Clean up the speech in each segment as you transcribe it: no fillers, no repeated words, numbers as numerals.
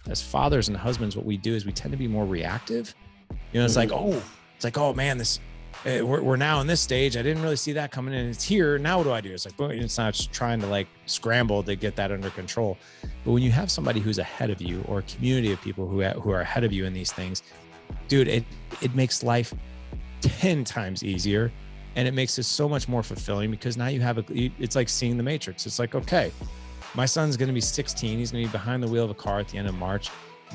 as fathers and husbands, what we do is we tend to be more reactive. It's like, oh man, this we're now in this stage. I didn't really see that coming in. It's here. Now what do I do? It's like, boom, it's not just trying to like scramble to get that under control. But when you have somebody who's ahead of you, or a community of people who are ahead of you in these things, dude, it makes life 10 times easier. And it makes it so much more fulfilling, because now you have it's like seeing the Matrix. It's like, okay, my son's going to be 16. He's going to be behind the wheel of a car at the end of March.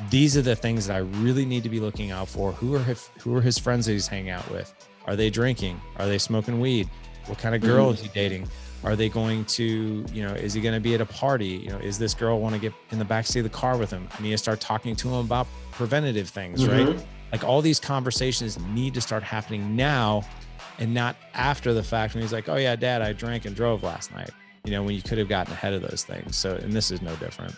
These are the things that I really need to be looking out for. Who are his friends that he's hanging out with? Are they drinking? Are they smoking weed? What kind of girl is he dating? Are they going to, is he going to be at a party? Is this girl want to get in the backseat of the car with him? I need to start talking to him about preventative things, right? Like all these conversations need to start happening now, and not after the fact when he's like, oh yeah, Dad, I drank and drove last night, when you could have gotten ahead of those things. So, and this is no different.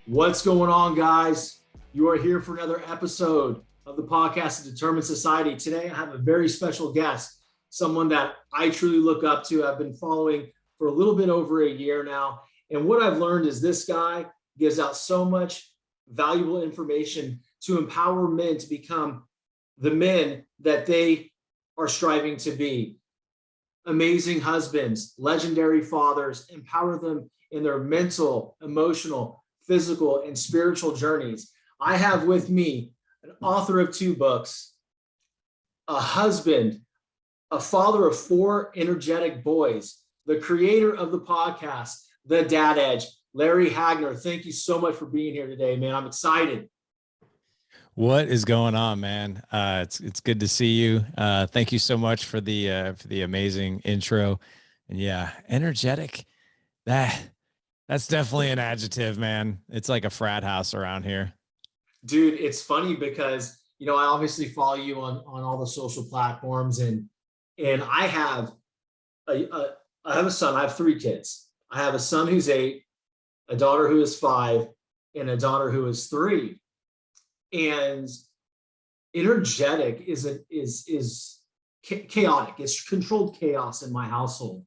What's going on, guys? You are here for another episode of the podcast, The Determined Society. Today, I have a very special guest, someone that I truly look up to. I've been following for a little bit over a year now. And what I've learned is this guy gives out so much valuable information to empower men to become the men that they are striving to be. Amazing husbands, legendary fathers, empower them in their mental, emotional, physical, and spiritual journeys. I have with me an author of 2 books, a husband, a father of 4 energetic boys, the creator of the podcast, The Dad Edge, Larry Hagner. Thank you so much for being here today, man. I'm excited. What is going on, man? It's good to see you. Thank you so much for the amazing intro. And yeah, energetic. That's definitely an adjective, man. It's like a frat house around here. Dude, it's funny because, I obviously follow you on all the social platforms, and I have a son. I have 3 kids. I have a son who's 8, a daughter who is 5, and a daughter who is 3. And energetic is chaotic. It's controlled chaos in my household.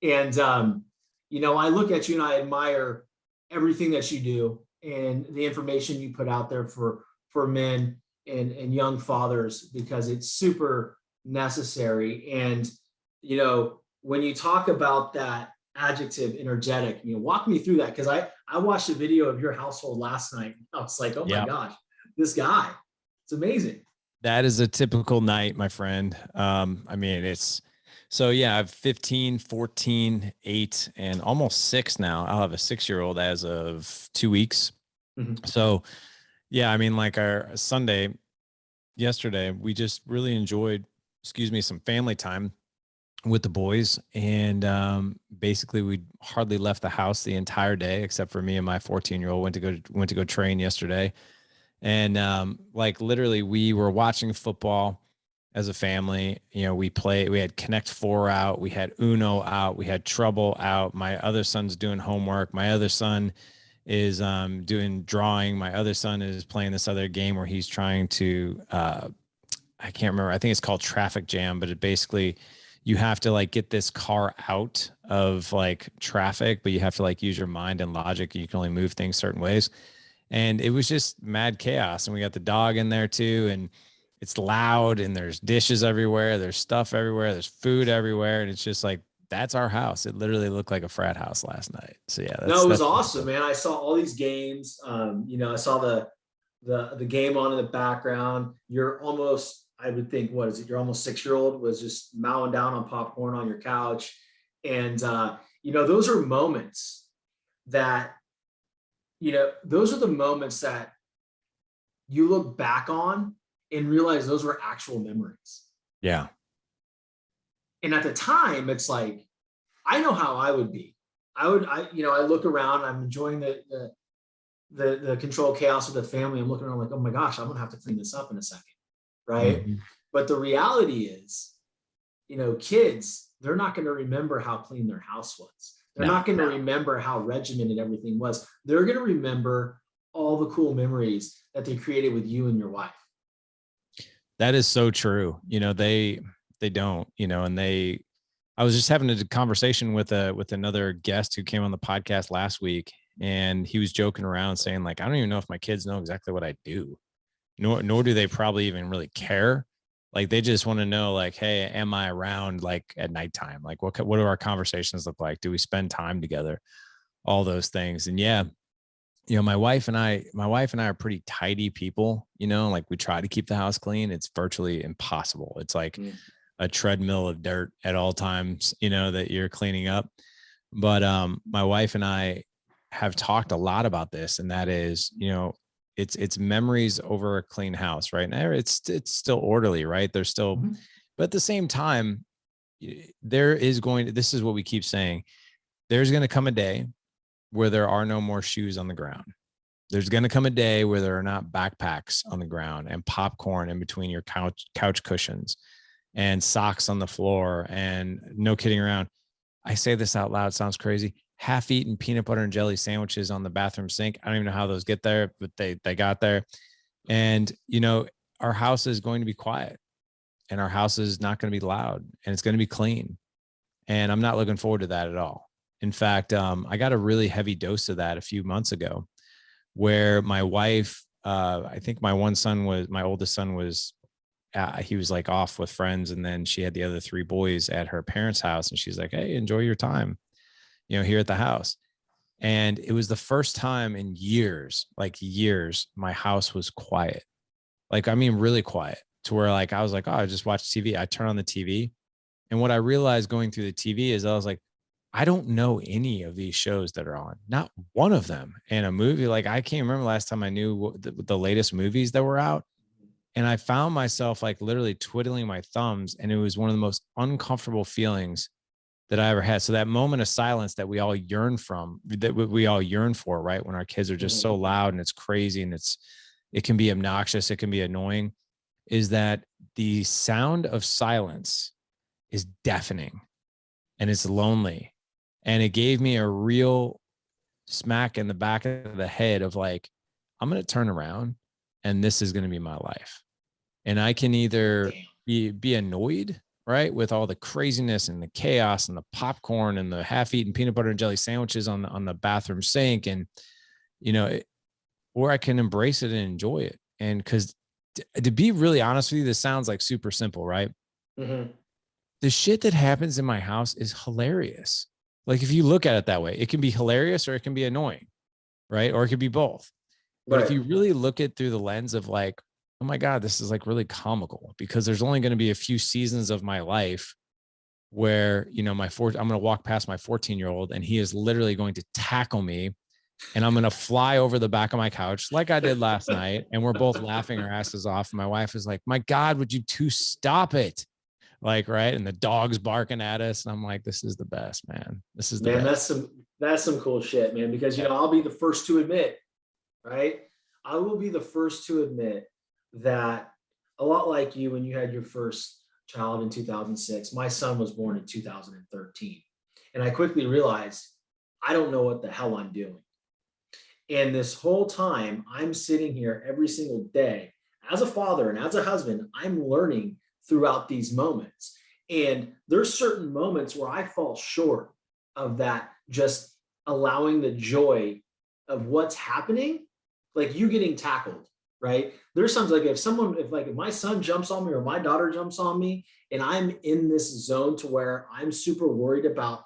And I look at you and I admire everything that you do and the information you put out there for men and young fathers, because it's super necessary. And, when you talk about that adjective energetic, walk me through that. Cause I watched a video of your household last night. I was like, oh my gosh, this guy, it's amazing. That is a typical night, my friend. So yeah, I have 15, 14, 8, and almost 6 now. I'll have a 6-year-old as of 2 weeks. So yeah, like our Sunday yesterday, we just really enjoyed, some family time with the boys. And basically we hardly left the house the entire day, except for me and my 14-year-old went to go train yesterday. And literally we were watching football as a family. We had Connect 4 out, we had Uno out, we had Trouble out. My other son's doing homework. My other son is doing drawing. My other son is playing this other game where he's trying to, I can't remember. I think it's called Traffic Jam, but it basically, you have to get this car out of traffic, but you have to use your mind and logic. You can only move things certain ways. And it was just mad chaos. And we got the dog in there too. And it's loud, and there's dishes everywhere. There's stuff everywhere. There's food everywhere. And it's just that's our house. It literally looked like a frat house last night. So yeah. No, it was awesome, man. I saw all these games. I saw the game on in the background. You're almost, I would think, what is it? Your almost 6-year-old was just mowing down on popcorn on your couch. And, those are moments that, those are the moments that you look back on and realize those were actual memories. Yeah. And at the time, it's like, I know how I would be. I look around, I'm enjoying the control chaos of the family. I'm looking around like, oh my gosh, I'm gonna have to clean this up in a second. Right. Mm-hmm. But the reality is kids, they're not going to remember how clean their house was. They're not going to remember how regimented everything was. They're going to remember all the cool memories that they created with you and your wife. That is so true. They don't, and I was just having a conversation with another guest who came on the podcast last week, and he was joking around saying, like, I don't even know if my kids know exactly what I do, nor do they probably even really care. Like, they just want to know, like, hey, am I around, like, at nighttime? Like, what do our conversations look like? Do we spend time together? All those things. And yeah, my wife and I are pretty tidy people, like, we try to keep the house clean. It's virtually impossible. It's like a treadmill of dirt at all times, that you're cleaning up. But my wife and I have talked a lot about this, and that is, it's memories over a clean house, right? Now it's still orderly, right? There's still, but at the same time, this is what we keep saying. There's going to come a day where there are no more shoes on the ground. There's going to come a day where there are not backpacks on the ground and popcorn in between your couch cushions and socks on the floor, and no kidding around. I say this out loud, sounds crazy. Half-eaten peanut butter and jelly sandwiches on the bathroom sink. I don't even know how those get there, but they got there. And, our house is going to be quiet, and our house is not going to be loud, and it's going to be clean. And I'm not looking forward to that at all. In fact, I got a really heavy dose of that a few months ago, where my wife, I think my oldest son was, he was like off with friends, and then she had the other three boys at her parents' house, and she's like, hey, enjoy your time, here at the house. And it was the first time in years, my house was quiet. Like, I mean, really quiet, to where, like, I was like, oh, I just watched TV. I turn on the TV. And what I realized going through the TV is I was like, I don't know any of these shows that are on, not one of them. And a movie, like, I can't remember last time I knew the latest movies that were out. And I found myself, like, literally twiddling my thumbs. And it was one of the most uncomfortable feelings that I ever had. So that moment of silence that we all yearn for, right? When our kids are just so loud and it's crazy and it can be obnoxious, it can be annoying, is that the sound of silence is deafening and it's lonely. And it gave me a real smack in the back of the head of, like, I'm going to turn around and this is going to be my life. And I can either be annoyed, right, with all the craziness and the chaos and the popcorn and the half-eaten peanut butter and jelly sandwiches on the bathroom sink, and, or I can embrace it and enjoy it. And because to be really honest with you, this sounds like super simple, right? Mm-hmm. The shit that happens in my house is hilarious. Like, if you look at it that way, it can be hilarious or it can be annoying, right? Or it could be both. But if you really look at through the lens of, like, oh my God, this is, like, really comical, because there's only going to be a few seasons of my life where, I'm going to walk past my 14-year-old and he is literally going to tackle me, and I'm going to fly over the back of my couch like I did last night. And we're both laughing our asses off. And my wife is like, my God, would you two stop it? Like, right. And the dog's barking at us. And I'm like, this is the best, man. This is the best. That's some cool shit, man. Because, I'll be the first to admit, right? I will be the first to admit that, a lot like you, when you had your first child in 2006, my son was born in 2013. And I quickly realized, I don't know what the hell I'm doing. And this whole time, I'm sitting here every single day as a father and as a husband, I'm learning throughout these moments. And there's certain moments where I fall short of that, just allowing the joy of what's happening, like you getting tackled, right? There's times, like, if my son jumps on me or my daughter jumps on me, and I'm in this zone to where I'm super worried about,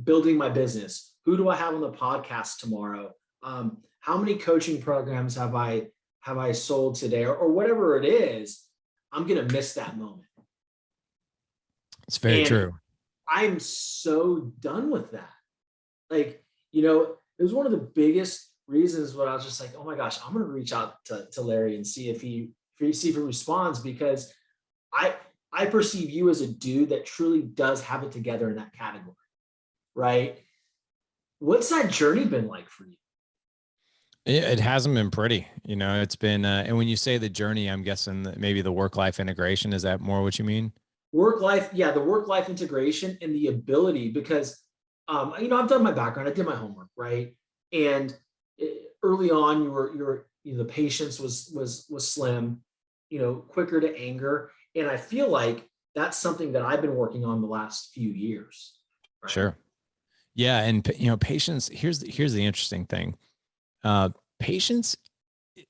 building my business. Who do I have on the podcast tomorrow? How many coaching programs have I sold today, or whatever it is? I'm going to miss that moment. It's very true. I'm so done with that. Like, it was one of the biggest reasons when I was just like, oh my gosh, I'm going to reach out to Larry and see if he responds, because I perceive you as a dude that truly does have it together in that category, right? What's that journey been like for you? It hasn't been pretty, it's been, and when you say the journey, I'm guessing that maybe the work-life integration, is that more what you mean? the work-life integration and the ability, because, I've done my background, I did my homework, right? And early on, the patience was slim, quicker to anger. And I feel like that's something that I've been working on the last few years. Right? Sure. Yeah. And patience, here's the interesting thing. Patience.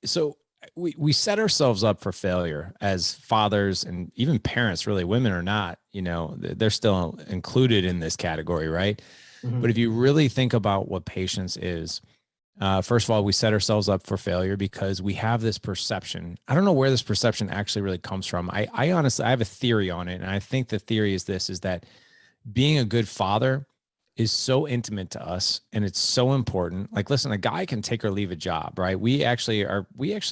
So we set ourselves up for failure as fathers and even parents, really. Women are not, they're still included in this category. Right. Mm-hmm. But if you really think about what patience is, first of all, we set ourselves up for failure because we have this perception. I don't know where this perception actually really comes from. I honestly, I have a theory on it. And I think the theory is that being a good father is so intimate to us and it's so important. Like, listen, a guy can take or leave a job, right? We actually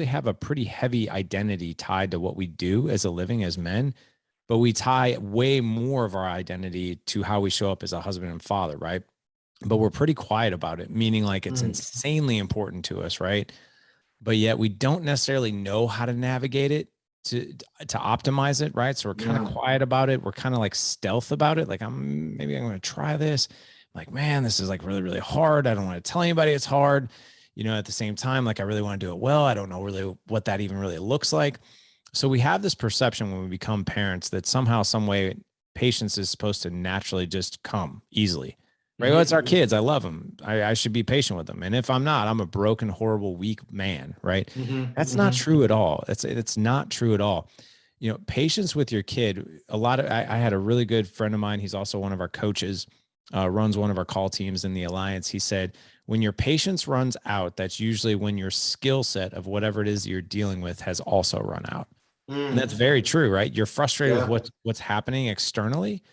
have a pretty heavy identity tied to what we do as a living as men, but we tie way more of our identity to how we show up as a husband and father, right? But we're pretty quiet about it, meaning like it's insanely important to us, right? But yet we don't necessarily know how to navigate it to optimize it, right? So we're kind of quiet about it. We're kind of like stealth about it. Like, maybe I'm going to try this. Like, man, this is like really, really hard. I don't want to tell anybody it's hard. At the same time, like I really want to do it well. I don't know really what that even really looks like. So we have this perception when we become parents that somehow, some way, patience is supposed to naturally just come easily. Right. Well, it's our kids. I love them. I should be patient with them. And if I'm not, I'm a broken, horrible, weak man. Right. That's not true at all. It's not true at all. Patience with your kid. I had a really good friend of mine. He's also one of our coaches, runs one of our call teams in the Alliance. He said, when your patience runs out, that's usually when your skill set of whatever it is you're dealing with has also run out. And that's very true, right? You're frustrated with what's happening externally.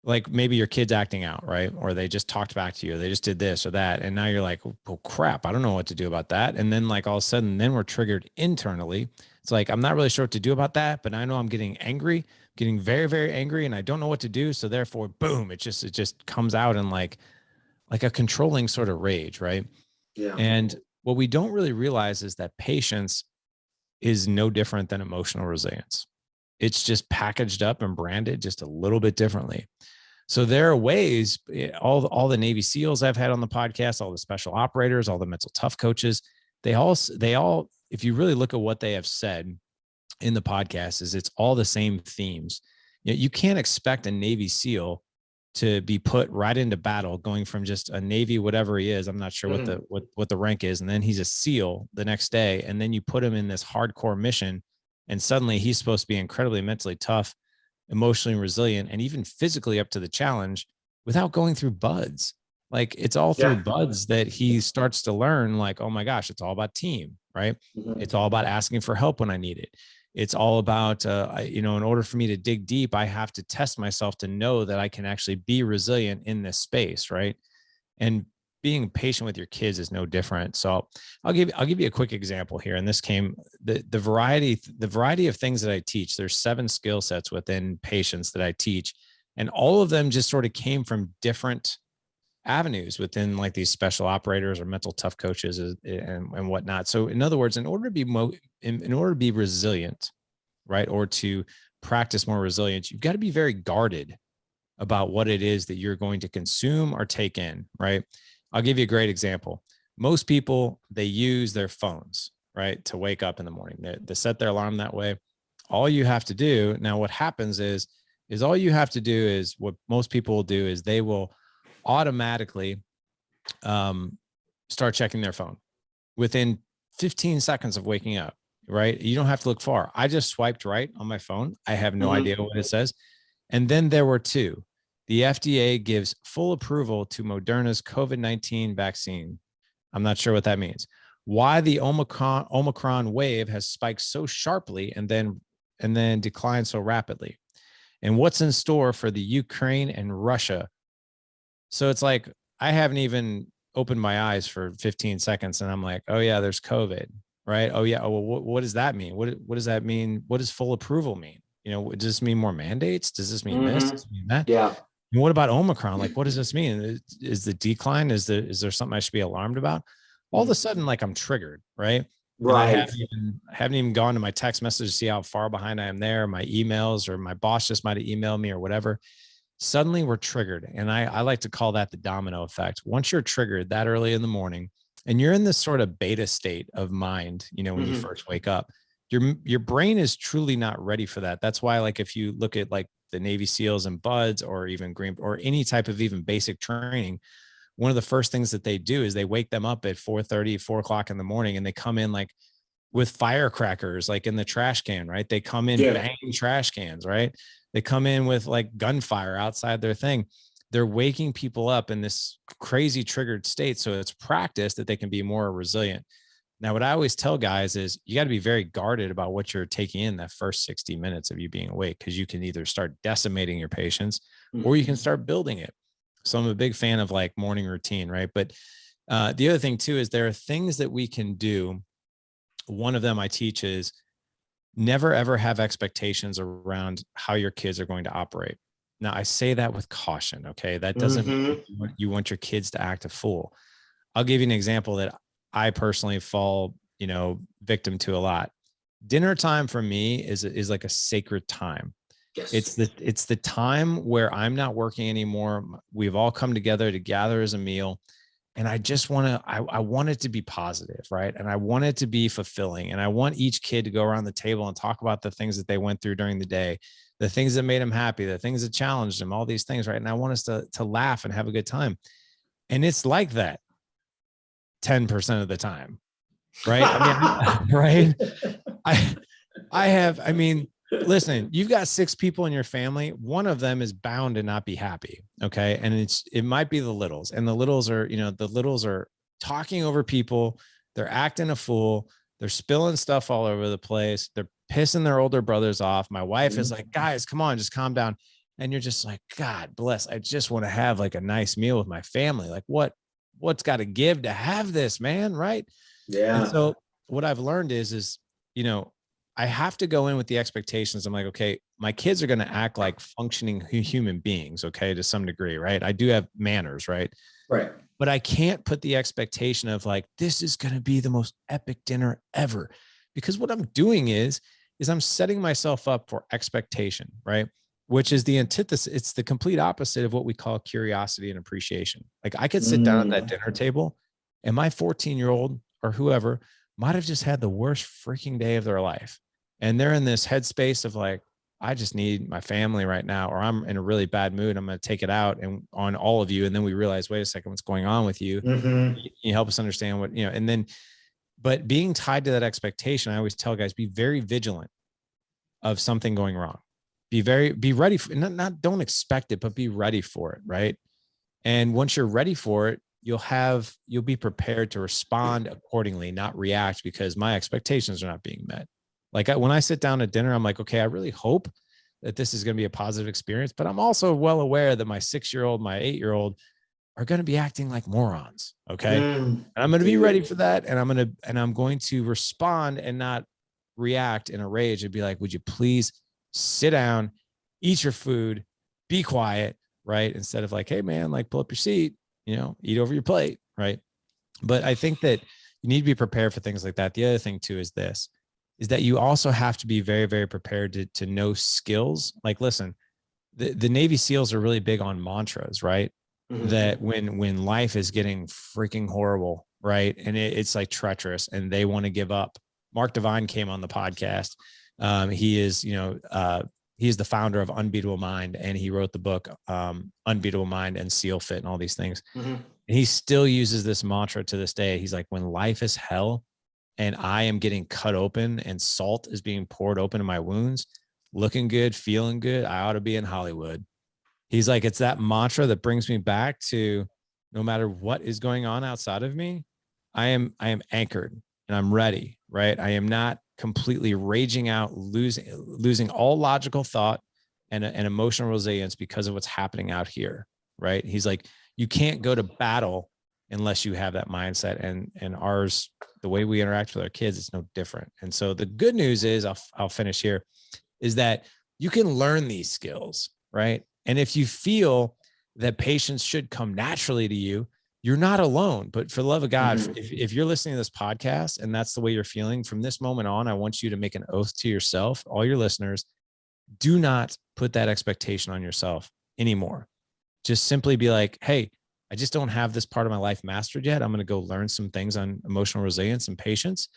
Like maybe your kid's acting out, right? Or they just talked back to you, or they just did this or that. And now you're like, oh crap, I don't know what to do about that. And then like all of a sudden, then we're triggered internally. It's like, I'm not really sure what to do about that, but I know I'm getting angry, getting very, very angry, and I don't know what to do. So therefore, boom, it just comes out in like a controlling sort of rage, right? Yeah. And what we don't really realize is that patience is no different than emotional resilience. It's just packaged up and branded just a little bit differently. So there are ways, all the Navy SEALs I've had on the podcast, all the special operators, all the mental tough coaches, they all, if you really look at what they have said in the podcast, is it's all the same themes. You can't expect a Navy SEAL to be put right into battle, going from just a Navy, whatever he is. I'm not sure what the rank is. And then he's a SEAL the next day. And then you put him in this hardcore mission and suddenly he's supposed to be incredibly mentally tough, emotionally resilient, and even physically up to the challenge without going through buds. Like it's all through buds that he starts to learn, like, oh my gosh, it's all about team, right? It's all about asking for help when I need it. It's all about, in order for me to dig deep, I have to test myself to know that I can actually be resilient in this space, right? And being patient with your kids is no different. So I'll give you a quick example here. And this came the variety of things that I teach. There's 7 skill sets within patience that I teach, and all of them just sort of came from different avenues within like these special operators or mental tough coaches and whatnot. So in other words, in order to be resilient, right, or to practice more resilience, you've got to be very guarded about what it is that you're going to consume or take in, right? I'll give you a great example. Most people, they use their phones, right, to wake up in the morning. They set their alarm that way. All you have to do now, what happens is all you have to do is what most people will do is they will automatically start checking their phone within 15 seconds of waking up, right? You don't have to look far. I just swiped right on my phone. I have no idea what it says. And then there were 2. The FDA gives full approval to Moderna's COVID-19 vaccine. I'm not sure what that means. Why the Omicron wave has spiked so sharply and then declined so rapidly. And what's in store for the Ukraine and Russia. So it's like, I haven't even opened my eyes for 15 seconds and I'm like, oh yeah, there's COVID, right? Oh yeah. Oh, well, what does that mean? What does that mean? What does full approval mean? Does this mean more mandates? Does this mean this? Does this mean that? Yeah. And what about Omicron? Like, what does this mean? Is the decline? Is there something I should be alarmed about? All of a sudden, like I'm triggered, right? And I Right. haven't even gone to my text message to see how far behind I am there, my emails, or my boss just might have emailed me or whatever. Suddenly we're triggered. And I like to call that the domino effect. Once you're triggered that early in the morning and you're in this sort of beta state of mind, you know, when you first wake up, your brain is truly not ready for that. That's why, like, if you look at like the Navy SEALs and BUDS or even Green or any type of even basic training, one of the first things that they do is they wake them up at 4:30, 4 o'clock in the morning, and they come in like with firecrackers, like in the trash can, right? They come in banging trash cans, right? They come in with like gunfire outside their thing. They're waking people up in this crazy triggered state. So it's practice that they can be more resilient. Now, what I always tell guys is you got to be very guarded about what you're taking in that first 60 minutes of you being awake, because you can either start decimating your patience or you can start building it. So I'm a big fan of like morning routine, right? But the other thing too is there are things that we can do. One of them I teach is never ever have expectations around how your kids are going to operate. Now, I say that with caution. Okay. That doesn't mean you want your kids to act a fool. I'll give you an example that I personally fall, you know, victim to a lot. Dinner time for me is like a sacred time. Yes. It's the time where I'm not working anymore. We've all come together to gather as a meal. And I just I want it to be positive, right? And I want it to be fulfilling. And I want each kid to go around the table and talk about the things that they went through during the day, the things that made them happy, the things that challenged them, all these things, right? And I want us to laugh and have a good time. And it's like that 10% of the time, right? I mean, right? I mean, listen, you've got 6 people in your family. One of them is bound to not be happy. Okay. And it might be the littles, and the littles are, you know, the littles are talking over people. They're acting a fool. They're spilling stuff all over the place. They're pissing their older brothers off. My wife is like, guys, come on, just calm down. And you're just like, God bless. I just want to have like a nice meal with my family. Like what's got to give to have this, man. Right. Yeah. And so what I've learned is, you know, I have to go in with the expectations. I'm like, okay, my kids are going to act like functioning human beings. Okay. To some degree. Right. I do have manners. Right. Right. But I can't put the expectation of like, this is going to be the most epic dinner ever, because what I'm doing is I'm setting myself up for expectation. Right. Which is the antithesis. It's the complete opposite of what we call curiosity and appreciation. Like I could sit down at that dinner table and my 14-year-old or whoever might have just had the worst freaking day of their life. And they're in this headspace of like, I just need my family right now, or I'm in a really bad mood. I'm going to take it out and on all of you. And then we realize, wait a second, what's going on with you? You help us understand what, you know, and then, but being tied to that expectation, I always tell guys, be very vigilant of something going wrong. Be ready for not don't expect it, but be ready for it. Right. And once you're ready for it, you'll be prepared to respond accordingly, not react because my expectations are not being met. Like when I sit down at dinner, I'm like, okay, I really hope that this is going to be a positive experience, but I'm also well aware that my 6-year-old, my 8-year-old are going to be acting like morons. Okay. And I'm going to be ready for that. And I'm going to respond and not react in a rage and be like, would you please sit down, eat your food, be quiet, right? Instead of like, hey man, like pull up your seat, you know, eat over your plate, right? But I think that you need to be prepared for things like that. The other thing too is that you also have to be very, very prepared to know skills. Like, listen, the Navy SEALs are really big on mantras, right? That when life is getting freaking horrible, right? And it's like treacherous and they want to give up. Mark Divine came on the podcast. He is, you know, he's the founder of Unbeatable Mind, and he wrote the book Unbeatable Mind and SEAL Fit and all these things. And he still uses this mantra to this day. He's like, when life is hell and I am getting cut open and salt is being poured open in my wounds, looking good, feeling good, I ought to be in Hollywood. He's like, it's that mantra that brings me back to no matter what is going on outside of me, I am anchored and I'm ready, right? I am not completely raging out, losing all logical thought and emotional resilience because of what's happening out here, right? He's like, you can't go to battle unless you have that mindset, and ours, the way we interact with our kids, it's no different. And so the good news is, I'll finish here, is that you can learn these skills, right? And if you feel that patience should come naturally to you, you're not alone. But for the love of God, Mhm. if you're listening to this podcast and that's the way you're feeling from this moment on, I want you to make an oath to yourself, all your listeners, do not put that expectation on yourself anymore. Just simply be like, hey, I just don't have this part of my life mastered yet. I'm going to go learn some things on emotional resilience and patience.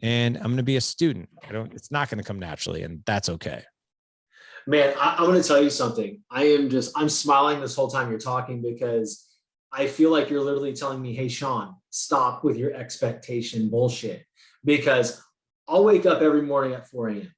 And I'm going to be a student. It's not going to come naturally, and that's okay. Man, I'm going to tell you something. I'm smiling this whole time you're talking because I feel like you're literally telling me, hey, Sean, stop with your expectation bullshit. Because I'll wake up every morning at 4 a.m.,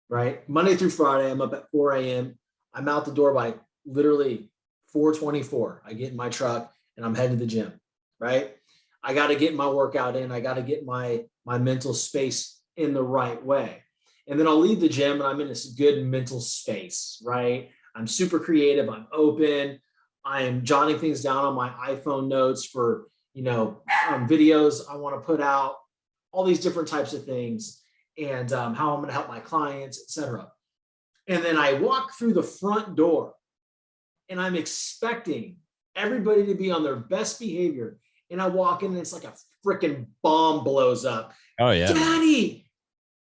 right? Monday through Friday, I'm up at 4 a.m. I'm out the door by literally 4:24. I get in my truck and I'm heading to the gym, right? I got to get my workout in. I got to get my mental space in the right way. And then I'll leave the gym and I'm in this good mental space, right? I'm super creative. I'm open. I'm jotting things down on my iPhone notes for, videos I want to put out, all these different types of things, and how I'm going to help my clients, etc. And then I walk through the front door and I'm expecting everybody to be on their best behavior. And I walk in and it's like a freaking bomb blows up. Oh, yeah. Daddy,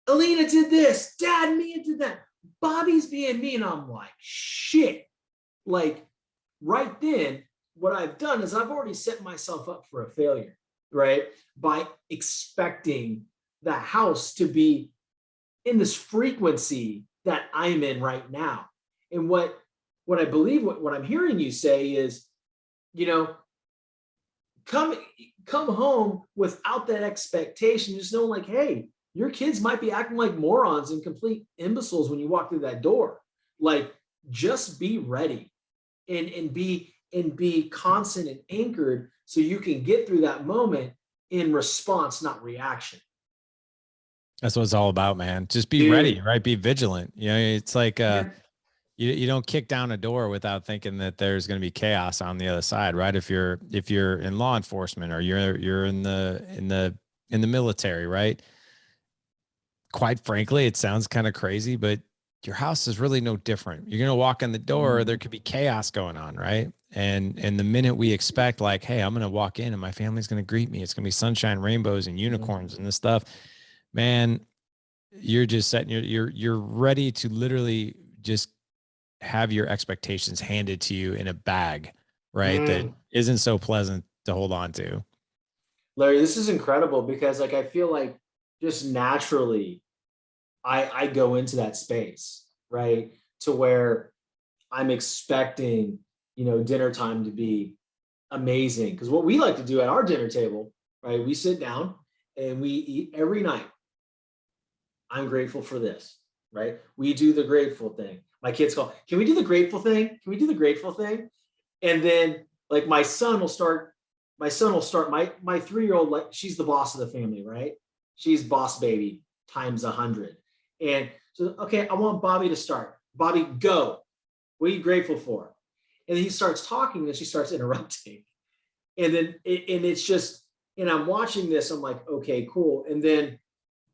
Alina did this. Dad, Mia did that. Bobby's being mean. I'm like, shit. Like right then, what I've done is I've already set myself up for a failure, right? By expecting the house to be in this frequency that I'm in right now. And what I believe, what I'm hearing you say is, come home without that expectation, just knowing like, hey, your kids might be acting like morons and complete imbeciles when you walk through that door. Like, just be ready and be constant and anchored so you can get through that moment in response, not reaction. That's what it's all about, man. Just be ready, right? Be vigilant. It's like you don't kick down a door without thinking that there's going to be chaos on the other side, right? If you're in law enforcement or you're in the military, right? Quite frankly, it sounds kind of crazy, but your house is really no different. You're going to walk in the door, there could be chaos going on, right? And the minute we expect like, hey, I'm going to walk in and my family's going to greet me, it's going to be sunshine, rainbows, and unicorns and this stuff, man, you're just setting you're ready to literally just have your expectations handed to you in a bag, right? That isn't so pleasant to hold on to. Larry, this is incredible because like, I feel like just naturally I go into that space, right? To where I'm expecting, dinner time to be amazing. Because what we like to do at our dinner table, right? We sit down and we eat every night. I'm grateful for this, right? We do the grateful thing. My kids call, can we do the grateful thing? Can we do the grateful thing? And then like my son will start, my 3-year-old, like she's the boss of the family, right? She's boss baby times 100. And so, okay, I want Bobby to start. Bobby, go. What are you grateful for? And he starts talking and she starts interrupting. And then, it's just, and I'm watching this, I'm like, okay, cool. And then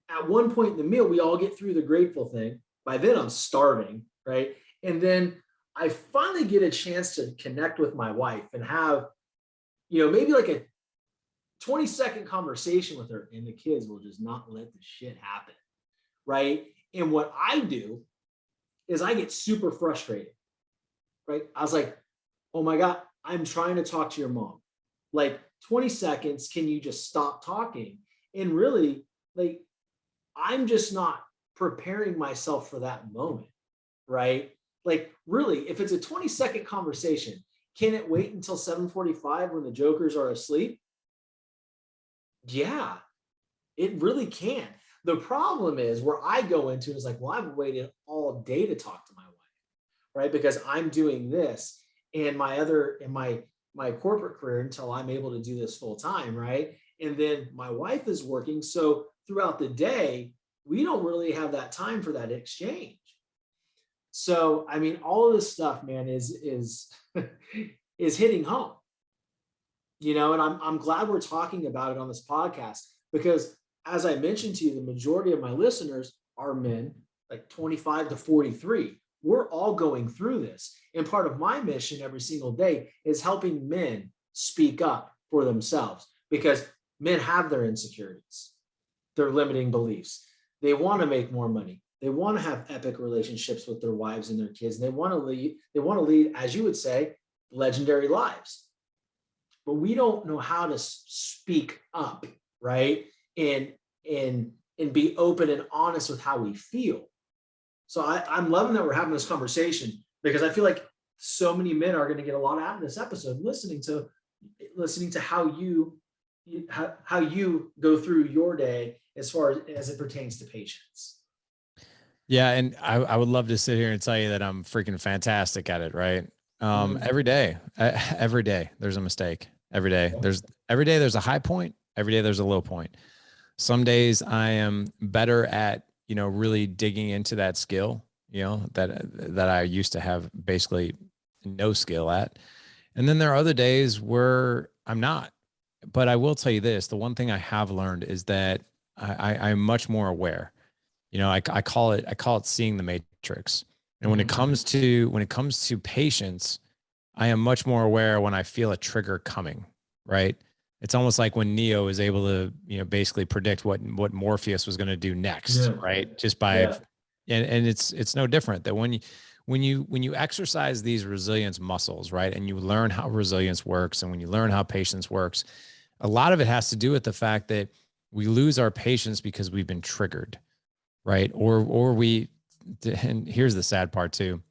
at one point in the meal, we all get through the grateful thing. By then I'm starving, right? And then I finally get a chance to connect with my wife and have, maybe like a 20-second conversation with her, and the kids will just not let the shit happen, right? And what I do is I get super frustrated, right? I was like, oh my God, I'm trying to talk to your mom. Like 20 seconds, can you just stop talking? And really, like, I'm just not preparing myself for that moment, right? Like really, if it's a 20-second conversation, can it wait until 7:45 when the jokers are asleep? Yeah, it really can. The problem is where I go into is like, well, I've waited all day to talk to my wife, right? Because I'm doing this and my corporate career until I'm able to do this full time, right? And then my wife is working. So throughout the day, we don't really have that time for that exchange. So, I mean, all of this stuff, man, is is hitting home, and I'm glad we're talking about it on this podcast because as I mentioned to you, the majority of my listeners are men like 25 to 43. We're all going through this. And part of my mission every single day is helping men speak up for themselves, because men have their insecurities, their limiting beliefs. They want to make more money. They want to have epic relationships with their wives and their kids. And they want to lead, as you would say, legendary lives. But we don't know how to speak up, right? And be open and honest with how we feel. So I'm loving that we're having this conversation, because I feel like so many men are going to get a lot out of this episode, listening to how you go through your day as far as it pertains to patience. Yeah. And I would love to sit here and tell you that I'm freaking fantastic at it. Right. Every day there's a mistake. Every day there's a high point. Every day there's a low point. Some days I am better at, really digging into that skill, that I used to have basically no skill at. And then there are other days where I'm not. But I will tell you this, the one thing I have learned is that I'm much more aware. I call it seeing the matrix. And when it comes to patience, I am much more aware when I feel a trigger coming, right? It's almost like when Neo is able to, basically predict what Morpheus was going to do next, right? Just by, and it's no different that when you exercise these resilience muscles, right? And you learn how resilience works, and when you learn how patience works, a lot of it has to do with the fact that we lose our patience because we've been triggered, right? And here's the sad part too.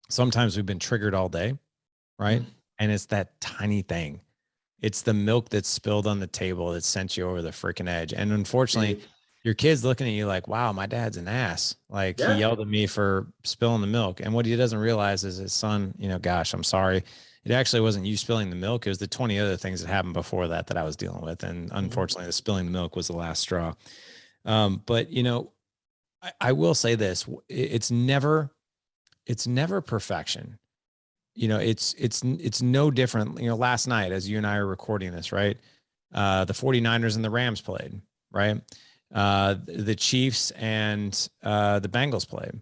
Sometimes we've been triggered all day, right? And it's that tiny thing. It's the milk that's spilled on the table that sent you over the freaking edge. And unfortunately, your kid's looking at you like, wow, my dad's an ass. Like he yelled at me for spilling the milk. And what he doesn't realize is his son, gosh, I'm sorry. It actually wasn't you spilling the milk. It was the 20 other things that happened before that I was dealing with. And unfortunately, the spilling the milk was the last straw. But I will say this, it's never perfection. It's no different. Last night, as you and I are recording this, right? The 49ers and the Rams played, right? The Chiefs and the Bengals played.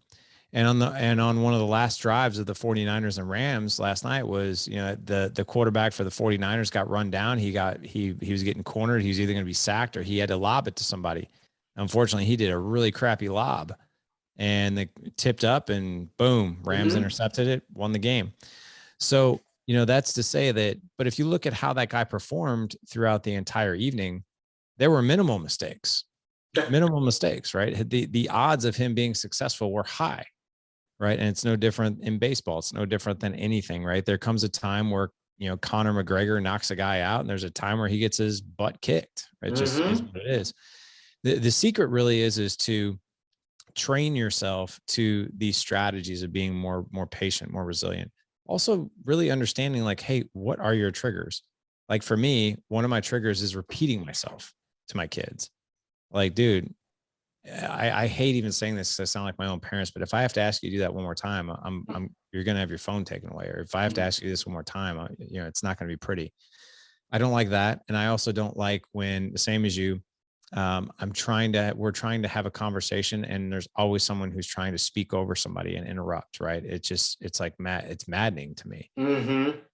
And on one of the last drives of the 49ers and Rams last night was, the quarterback for the 49ers got run down. He was getting cornered. He was either going to be sacked or he had to lob it to somebody. Unfortunately, he did a really crappy lob, and they tipped up, and boom, Rams intercepted it, won the game. So, that's to say that, but if you look at how that guy performed throughout the entire evening, there were minimal mistakes, right? The odds of him being successful were high, right? And it's no different in baseball. It's no different than anything, right? There comes a time where, Conor McGregor knocks a guy out, and there's a time where he gets his butt kicked. It just is what it is. The secret really is to train yourself to these strategies of being more patient, more resilient. Also really understanding like, hey, what are your triggers? Like for me, one of my triggers is repeating myself to my kids. Like, dude, I hate even saying this because I sound like my own parents, but if I have to ask you to do that one more time, you're going to have your phone taken away. Or if I have to ask you this one more time, it's not going to be pretty. I don't like that. And I also don't like when, the same as you, we're trying to have a conversation, and there's always someone who's trying to speak over somebody and interrupt, right? It's like it's maddening to me.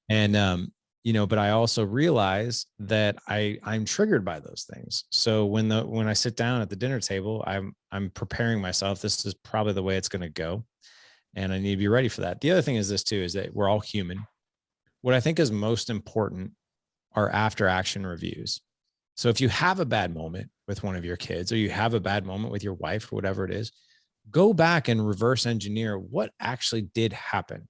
And, but I also realize that I'm triggered by those things. So when I sit down at the dinner table, I'm preparing myself. This is probably the way it's going to go, and I need to be ready for that. The other thing is this too, is that we're all human. What I think is most important are after action reviews. So if you have a bad moment with one of your kids, or you have a bad moment with your wife, or whatever it is, go back and reverse engineer what actually did happen.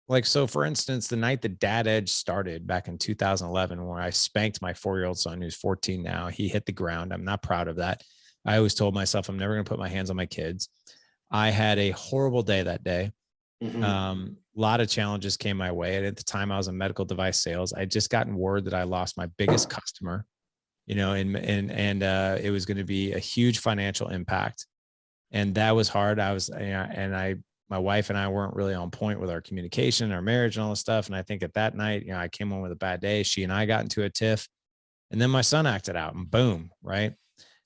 Like, so for instance, the night that Dad Edge started back in 2011, where I spanked my 4-year-old son, who's 14 now, he hit the ground. I'm not proud of that. I always told myself I'm never going to put my hands on my kids. I had a horrible day that day. A lot of challenges came my way. And at the time I was in medical device sales. I had just gotten word that I lost my biggest customer, and it was going to be a huge financial impact. And that was hard. My wife and I weren't really on point with our communication, our marriage, and all this stuff. And I think at that night, I came home with a bad day. She and I got into a tiff, and then my son acted out, and boom, right?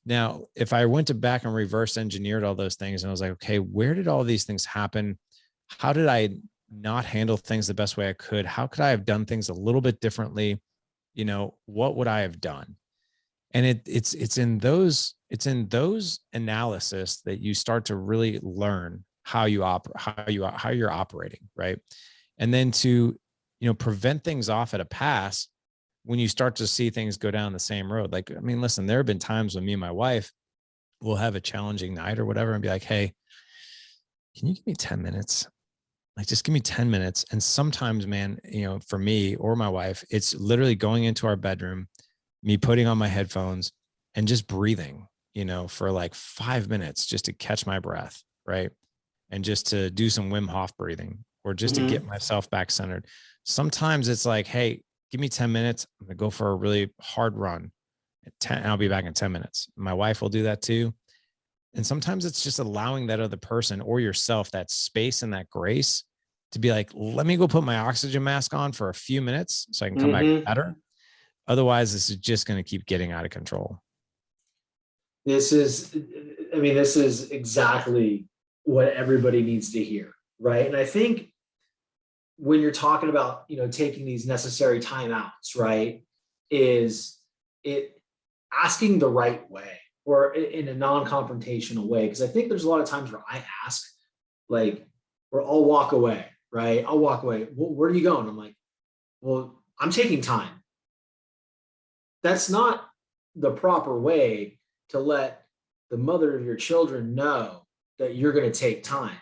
Now, if I went back and reverse engineered all those things, and I was like, okay, where did all these things happen? How did I not handle things the best way I could? How could I have done things a little bit differently? what would I have done? And it's in those analysis that you start to really learn how you're operating, right? And then to, prevent things off at a pass when you start to see things go down the same road. Like, I mean, listen, there have been times when me and my wife will have a challenging night or whatever and be like, hey, can you give me 10 minutes? Like, just give me 10 minutes. And sometimes, man, for me or my wife, it's literally going into our bedroom, me putting on my headphones and just breathing, for like 5 minutes just to catch my breath. Right. And just to do some Wim Hof breathing or just to get myself back centered. Sometimes it's like, hey, give me 10 minutes. I'm going to go for a really hard run at 10. I'll be back in 10 minutes. My wife will do that too. And sometimes it's just allowing that other person or yourself that space and that grace to be like, let me go put my oxygen mask on for a few minutes so I can come back better. Otherwise, this is just going to keep getting out of control. This is exactly what everybody needs to hear, right? And I think when you're talking about, taking these necessary timeouts, right, is it asking the right way or in a non-confrontational way? Because I think there's a lot of times where I ask, like, or I'll walk away, right? I'll walk away. Well, where are you going? I'm like, well, I'm taking time. That's not the proper way to let the mother of your children know that you're going to take time,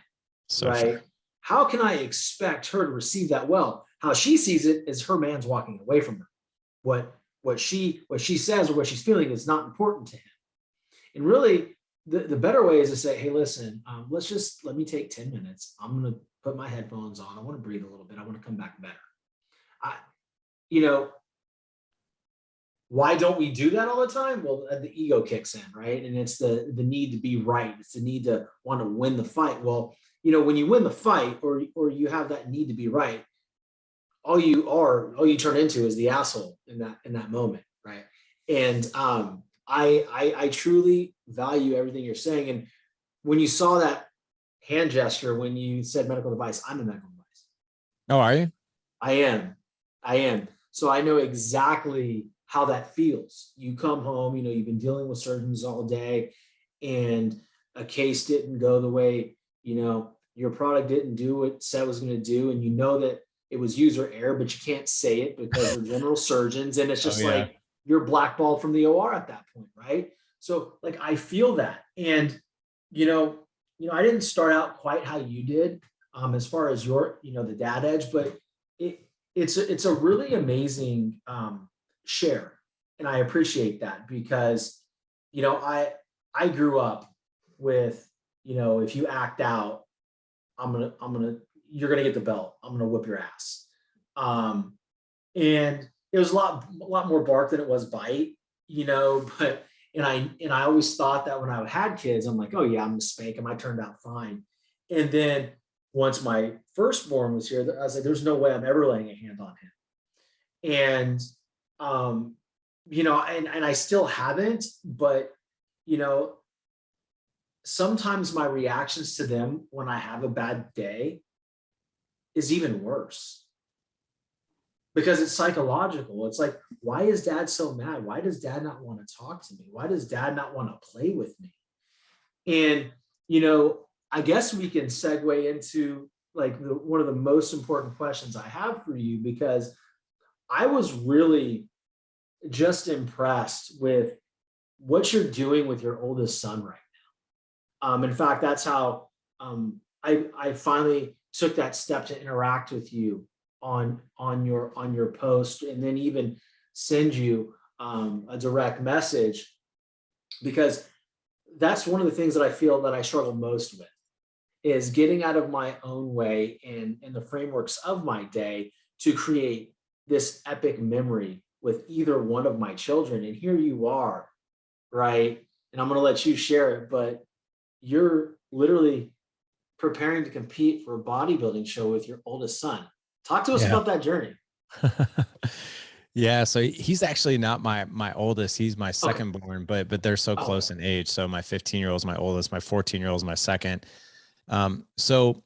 right? True. How can I expect her to receive that well? How she sees it is her man's walking away from her. What she says or what she's feeling is not important to him. And really, the better way is to say, hey, listen, let me take 10 minutes. I'm going to put my headphones on. I want to breathe a little bit. I want to come back better. Why don't we do that all the time? Well, the ego kicks in, right? And it's the need to be right. It's the need to want to win the fight. Well, when you win the fight or you have that need to be right, all you turn into is the asshole in that moment, right? And I truly value everything you're saying. And when you saw that hand gesture, when you said medical device, I'm a medical device. Oh, are you? I am. So I know exactly how that feels. You come home, you've been dealing with surgeons all day and a case didn't go the way, your product didn't do what it said it was going to do. And you know that it was user error, but you can't say it because they're general surgeons. And it's just like, you're blackballed from the OR at that point, right? So like, I feel that. And, I didn't start out quite how you did as far as your, the dad edge, but it's a really amazing share. And I appreciate that because, I grew up with, if you act out, you're going to get the belt. I'm going to whip your ass. And it was a lot more bark than it was bite, but, and I always thought that when I had kids, I'm like, oh yeah, I'm going to spank him. I turned out fine. And then once my firstborn was here, I was like, there's no way I'm ever laying a hand on him. And, and I still haven't, but, sometimes my reactions to them when I have a bad day is even worse because it's psychological. It's like, why is dad so mad? Why does dad not want to talk to me? Why does dad not want to play with me? And, I guess we can segue into like one of the most important questions I have for you, because I was really just impressed with what you're doing with your oldest son right now. In fact, that's how I finally took that step to interact with you on your post, and then even send you a direct message, because that's one of the things that I feel that I struggle most with is getting out of my own way and the frameworks of my day to create this epic memory with either one of my children. And here you are, right? And I'm going to let you share it, but you're literally preparing to compete for a bodybuilding show with your oldest son. Talk to us about that journey. Yeah. So he's actually not my oldest. He's my second born, but they're so close in age. So my 15-year-old is my oldest, my 14-year-old is my second. So,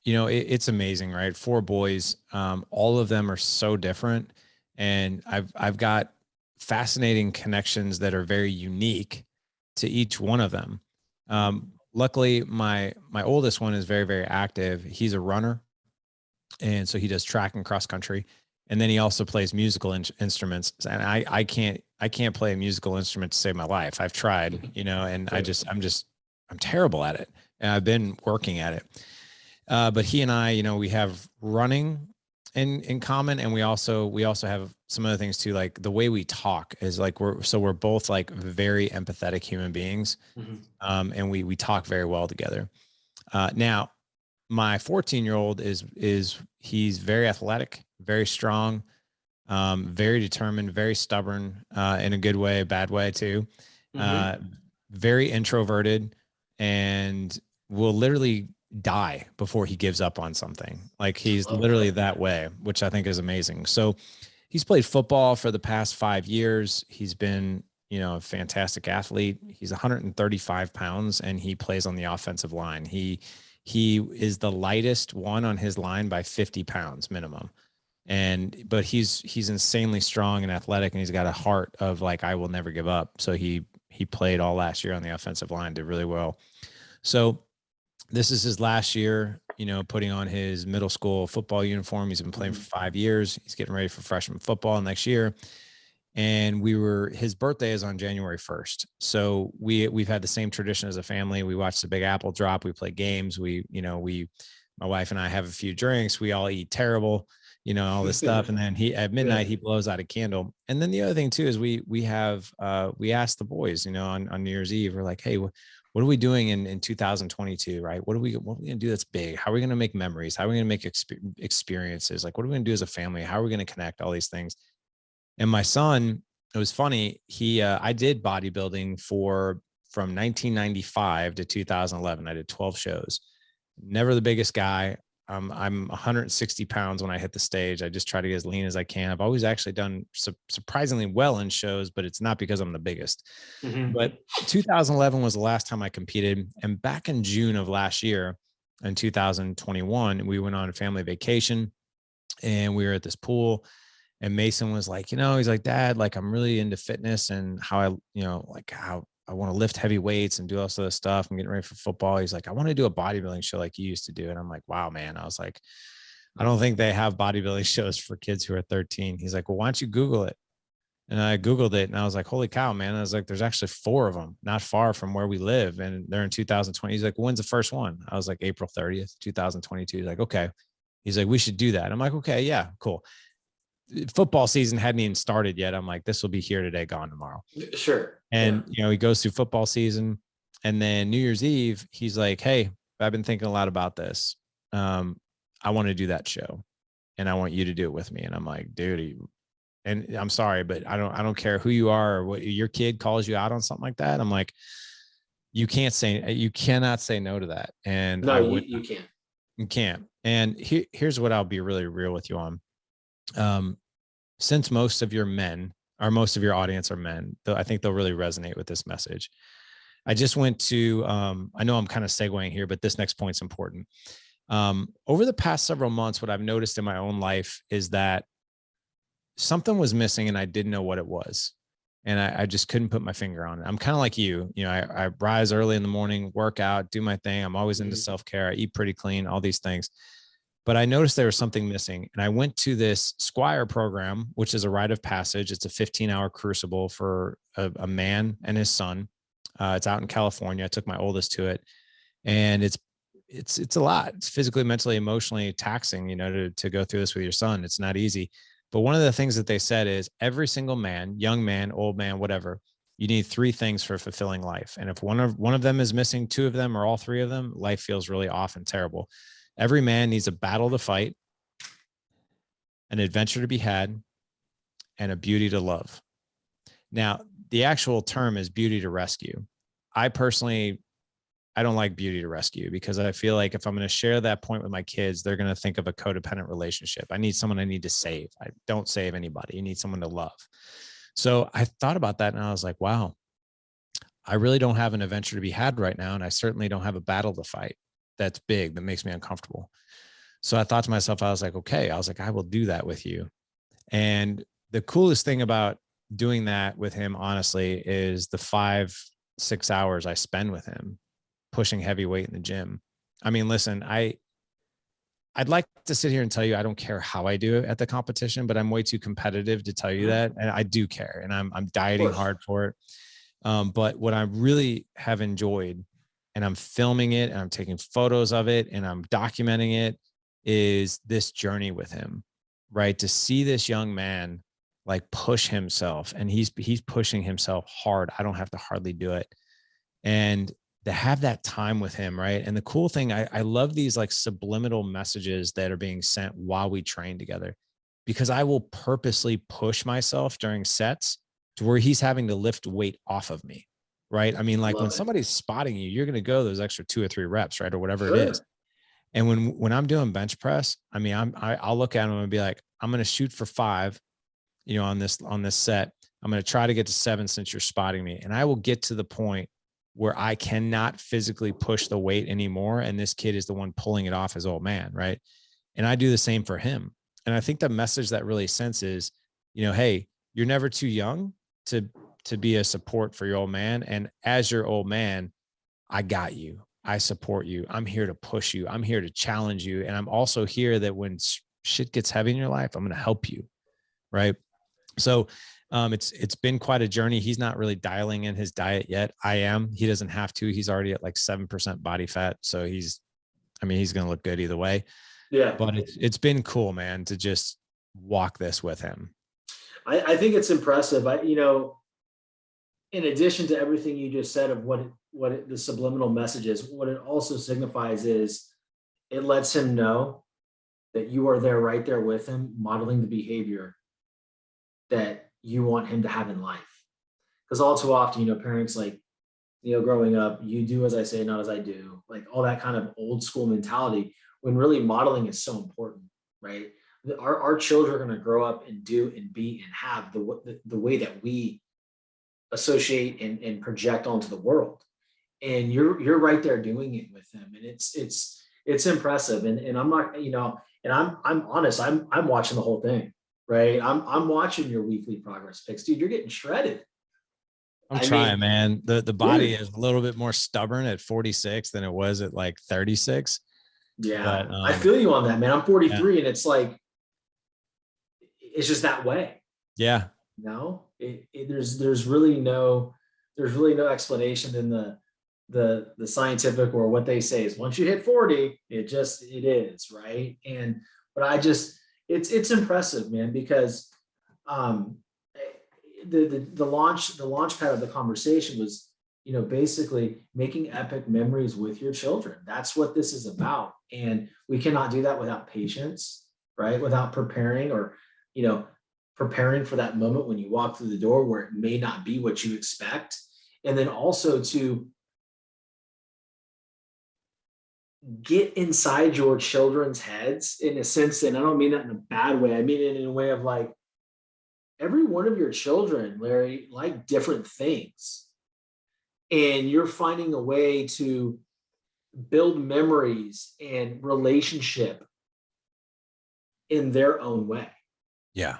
it's amazing, right? 4 boys. All of them are so different. and I've got fascinating connections that are very unique to each one of them. Luckily, my oldest one is very, very active. He's a runner, and so he does track and cross country, and then he also plays musical instruments. And I can't play a musical instrument to save my life. I've tried, and I'm terrible at it, and I've been working at it. But he and I, we have running in common, and we also have some other things too. Like the way we talk is like we're both like very empathetic human beings, and we talk very well together. Now, my 14-year-old he's very athletic, very strong, very determined, very stubborn, in a good way, a bad way too. Very introverted, and will literally die before he gives up on something. Like he's literally that way, which I think is amazing. So he's played football for the past 5 years. He's been, a fantastic athlete. He's 135 pounds, and he plays on the offensive line. He is the lightest one on his line by 50 pounds minimum. But he's insanely strong and athletic, and he's got a heart of like, I will never give up. So he played all last year on the offensive line, did really well. So this is his last year, putting on his middle school football uniform. He's been playing for 5 years. He's getting ready for freshman football next year. And his birthday is on January 1st. So we've had the same tradition as a family. We watch the Big Apple drop. We play games. My wife and I have a few drinks. We all eat terrible, all this stuff. And then at midnight, he blows out a candle. And then the other thing too, is we asked the boys, on New Year's Eve, we're like, hey, what are we doing in 2022, right? What are we going to do that's big? How are we going to make memories? How are we going to make experiences? Like, what are we going to do as a family? How are we going to connect all these things? And my son, it was funny. I did bodybuilding from 1995 to 2011. I did 12 shows. Never the biggest guy. I'm 160 pounds when I hit the stage. I just try to get as lean as I can. I've always actually done surprisingly well in shows, but it's not because I'm the biggest. But 2011 was the last time I competed. And back in June of last year, in 2021, we went on a family vacation, and we were at this pool. And Mason was like, he's like, Dad, like, I'm really into fitness and how I want to lift heavy weights and do all this stuff. I'm getting ready for football. He's like, I want to do a bodybuilding show like you used to do. And I'm like, wow, man. I was like, I don't think they have bodybuilding shows for kids who are 13. He's like, well, why don't you Google it? And I Googled it, and I was like, holy cow, man. I was like, there's actually 4 of them not far from where we live. And they're in 2020. He's like, when's the first one? I was like, April 30th, 2022. He's like, okay. He's like, we should do that. I'm like, okay, yeah, cool. Football season hadn't even started yet. I'm like, this will be here today, gone tomorrow. Sure. And, he goes through football season, and then New Year's Eve, he's like, hey, I've been thinking a lot about this. I want to do that show, and I want you to do it with me. And I'm like, dude, and I'm sorry, but I don't care who you are or what your kid calls you out on something like that. I'm like, you cannot say no to that. And no, you can't. You can't. And here's what I'll be really real with you on. Since most of your audience are men, though, I think they'll really resonate with this message. I just went to, I know I'm kind of segueing here, but this next point's important. Over the past several months, what I've noticed in my own life is that something was missing, and I didn't know what it was. And I just couldn't put my finger on it. I'm kind of like you, I rise early in the morning, work out, do my thing. I'm always into self-care. I eat pretty clean, all these things. But I noticed there was something missing. And I went to this Squire program, which is a rite of passage. It's a 15-hour crucible for a man and his son. It's out in California. I took my oldest to it. And it's a lot. It's physically, mentally, emotionally taxing, to go through this with your son. It's not easy. But one of the things that they said is every single man, young man, old man, whatever, you need 3 things for a fulfilling life. And if one of them is missing, 2 of them, or all 3 of them, life feels really off and terrible. Every man needs a battle to fight, an adventure to be had, and a beauty to love. Now, the actual term is beauty to rescue. I don't like beauty to rescue, because I feel like if I'm going to share that point with my kids, they're going to think of a codependent relationship. I need someone I need to save. I don't save anybody. You need someone to love. So I thought about that, and I was like, wow, I really don't have an adventure to be had right now. And I certainly don't have a battle to fight that's big, that makes me uncomfortable. So I thought to myself, I was like, okay, I will do that with you. And the coolest thing about doing that with him, honestly, is the 5-6 hours I spend with him pushing heavy weight in the gym. I mean, listen, I'd like to sit here and tell you I don't care how I do it at the competition, but I'm way too competitive to tell you that. And I do care, and I'm dieting hard for it. But what I really have enjoyed, and I'm filming it and I'm taking photos of it and I'm documenting it, is this journey with him, right? To see this young man like push himself, and he's pushing himself hard. I don't have to hardly do it. And to have that time with him, right? And the cool thing, I love these like subliminal messages that are being sent while we train together, because I will purposely push myself during sets to where he's having to lift weight off of me, right? I mean, like when somebody's spotting you, you're going to go those extra 2 or 3 reps, right? Or whatever it is. And when I'm doing bench press, I mean, I'll look at him and be like, I'm going to shoot for 5, you know, on this set. I'm going to try to get to 7 since you're spotting me. And I will get to the point where I cannot physically push the weight anymore. And this kid is the one pulling it off as old man. Right. And I do the same for him. And I think the message that really sends is, you know, hey, you're never too young to be a support for your old man. And as your old man, I got you. I support you. I'm here to push you. I'm here to challenge you. And I'm also here that when shit gets heavy in your life, I'm going to help you. Right. So it's been quite a journey. He's not really dialing in his diet yet. I am. He doesn't have to. He's already at like 7% body fat. So he's going to look good either way. Yeah. But it's been cool, man, to just walk this with him. I think it's impressive. In addition to everything you just said of what the subliminal message is, what it also signifies is it lets him know that you are there, right there with him, modeling the behavior that you want him to have in life. Because all too often, parents, like, growing up, you do as I say, not as I do, like all that kind of old school mentality, when really modeling is so important, right? Our children are going to grow up and do and be and have the way that we associate and project onto the world. And you're right there doing it with them. And it's impressive. And I'm not, and I'm honest, I'm watching the whole thing. Right. I'm watching your weekly progress pics, dude. You're getting shredded. I'm trying, man. The body is a little bit more stubborn at 46 than it was at like 36. Yeah. But, I feel you on that, man. I'm 43 and it's like, it's just that way. Yeah. There's really no explanation in the scientific, or what they say is once you hit 40, it is. Right. It's impressive, man, because the launch pad of the conversation was, basically making epic memories with your children. That's what this is about. And we cannot do that without patience, right? Without preparing preparing for that moment when you walk through the door where it may not be what you expect. And then also to get inside your children's heads in a sense, and I don't mean that in a bad way. I mean it in a way of like, every one of your children, Larry, like different things. And you're finding a way to build memories and relationship in their own way. Yeah.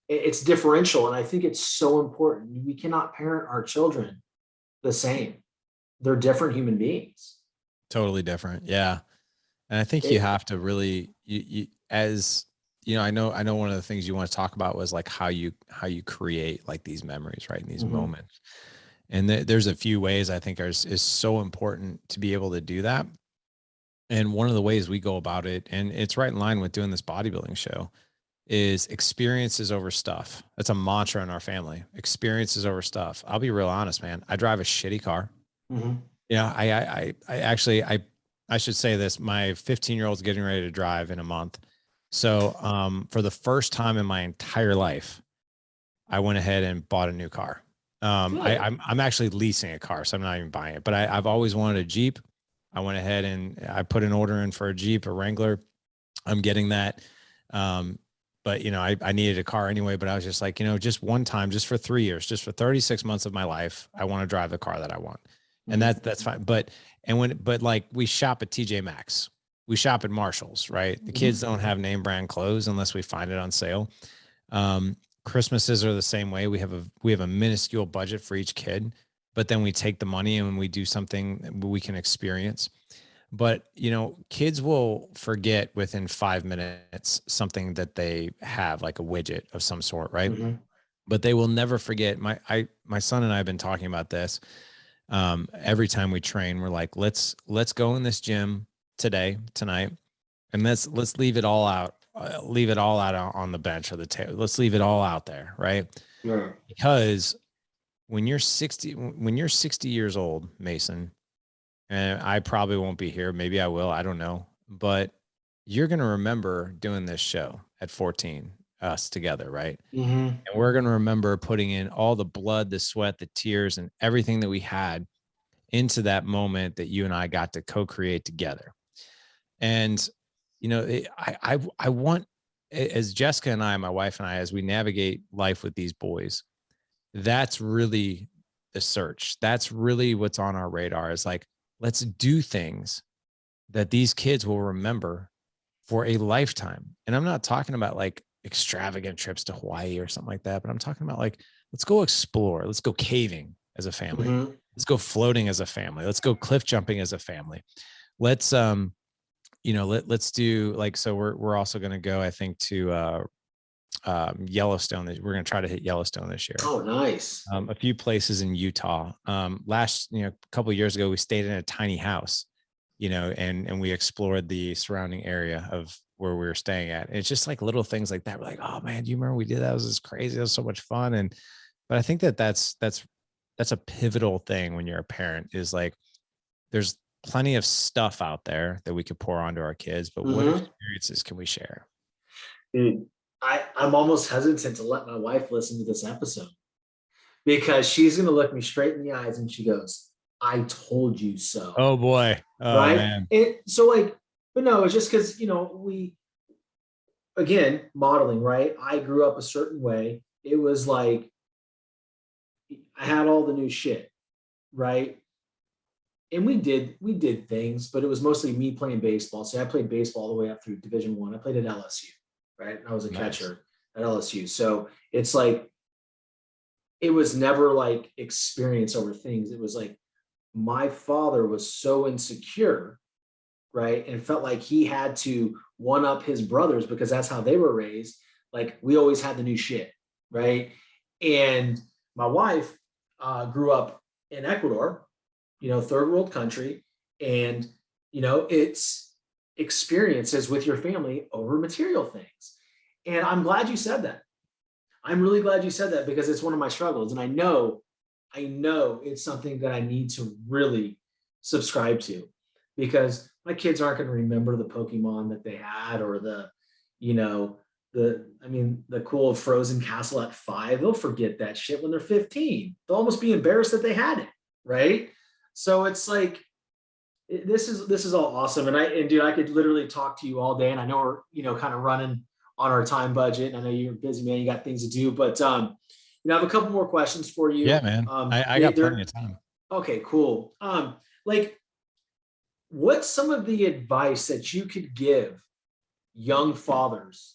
It's differential. And I think it's so important. We cannot parent our children the same. They're different human beings. Totally different. Yeah. And I think you have to really, I know one of the things you want to talk about was like how you create like these memories, right? In these moments. And there's a few ways I think is so important to be able to do that. And one of the ways we go about it, and it's right in line with doing this bodybuilding show, is experiences over stuff. That's a mantra in our family. Experiences over stuff. I'll be real honest, man. I drive a shitty car. Yeah. I should say this. My 15-year-old's getting ready to drive in a month. So for the first time in my entire life, I went ahead and bought a new car. I'm actually leasing a car, so I'm not even buying it. But I've always wanted a Jeep. I went ahead and I put an order in for a Jeep, a Wrangler. I'm getting that. But I needed a car anyway. But I was just like, just one time, just for 3 years, just for 36 months of my life, I want to drive the car that I want, and that's fine. But like we shop at TJ Maxx. We shop at Marshall's, right? The kids don't have name brand clothes unless we find it on sale. Christmases are the same way. We have a minuscule budget for each kid, but then we take the money and we do something we can experience. But, you know, kids will forget within 5 minutes something that they have, like a widget of some sort, right? Mm-hmm. But they will never forget. My son and I have been talking about this. Every time we train, we're like, let's go in this gym tonight, and let's leave it all out. Leave it all out on the bench or the table. Let's leave it all out there, right? Yeah. Because when you're 60 years old, Mason, and I probably won't be here. Maybe I will. I don't know. But you're going to remember doing this show at 14, us together, right? Mm-hmm. And we're going to remember putting in all the blood, the sweat, the tears, and everything that we had into that moment that you and I got to co-create together. And, you know, I want, as Jessica and I, my wife and I, as we navigate life with these boys, that's really the search. That's really what's on our radar, is like, let's do things that these kids will remember for a lifetime. And I'm not talking about like extravagant trips to Hawaii or something like that, but I'm talking about like, let's go explore. Let's go caving as a family. Mm-hmm. Let's go floating as a family. Let's go cliff jumping as a family. Let's, you know, let's do like, so we're also going to go, I think, to, Yellowstone. We're going to try to hit Yellowstone this year. Oh, nice. A few places in Utah. A couple of years ago, we stayed in a tiny house, you know, and we explored the surrounding area of where we were staying at. And it's just like little things like that. We're like, oh man, do you remember we did that? It was just crazy. It was so much fun. But I think that's a pivotal thing when you're a parent, is like, there's plenty of stuff out there that we could pour onto our kids, but what experiences can we share? Dude, I'm almost hesitant to let my wife listen to this episode, because she's going to look me straight in the eyes and she goes, I told you so. Oh boy. Oh right. Man. But no, it's just because, you know, again, modeling, right? I grew up a certain way. It was like, I had all the new shit, right? And we did things, but it was mostly me playing baseball. So I played baseball all the way up through Division I. I played at LSU, right? I was a catcher at LSU. So it's like, it was never like experience over things. It was like, my father was so insecure, right? And felt like he had to one up his brothers because that's how they were raised. Like, we always had the new shit, right? And my wife grew up in Ecuador, you know, third world country. And, you know, it's experiences with your family over material things. And I'm glad you said that. I'm really glad you said that, because it's one of my struggles. And I know it's something that I need to really subscribe to, because my kids aren't going to remember the Pokemon that they had, or the cool Frozen Castle at 5. They'll forget that shit when they're 15. They'll almost be embarrassed that they had it. Right. So it's like, this is all awesome. And dude, I could literally talk to you all day, and I know we're, you know, kind of running on our time budget. I know you're busy, man. You got things to do, but, you know, I have a couple more questions for you. Yeah, man. I got plenty of time. Okay, cool. Like, what's some of the advice that you could give young fathers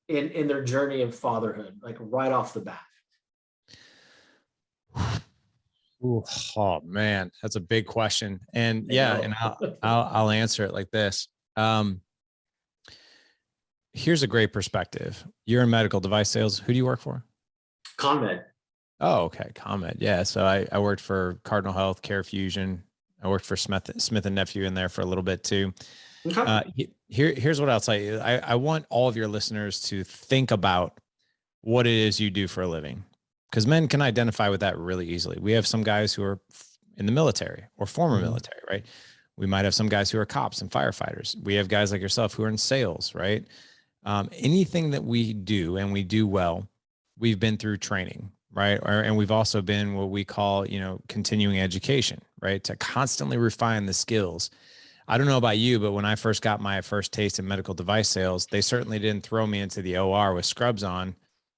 in their journey of fatherhood, like right off the bat? Ooh, oh man, that's a big question. And yeah, and I'll answer it like this. Here's a great perspective. You're in medical device sales. Who do you work for? ConMed. Oh, okay. ConMed. Yeah. So I worked for Cardinal Health, Care Fusion. I worked for Smith and Nephew in there for a little bit too. Okay. Here's what I'll tell you. I want all of your listeners to think about what it is you do for a living, because men can identify with that really easily. We have some guys who are in the military or former military, right? We might have some guys who are cops and firefighters. We have guys like yourself who are in sales, right? Anything that we do and we do well, we've been through training, right? And we've also been what we call, you know, continuing education, right? To constantly refine the skills. I don't know about you, but when I first got my first taste in medical device sales, they certainly didn't throw me into the OR with scrubs on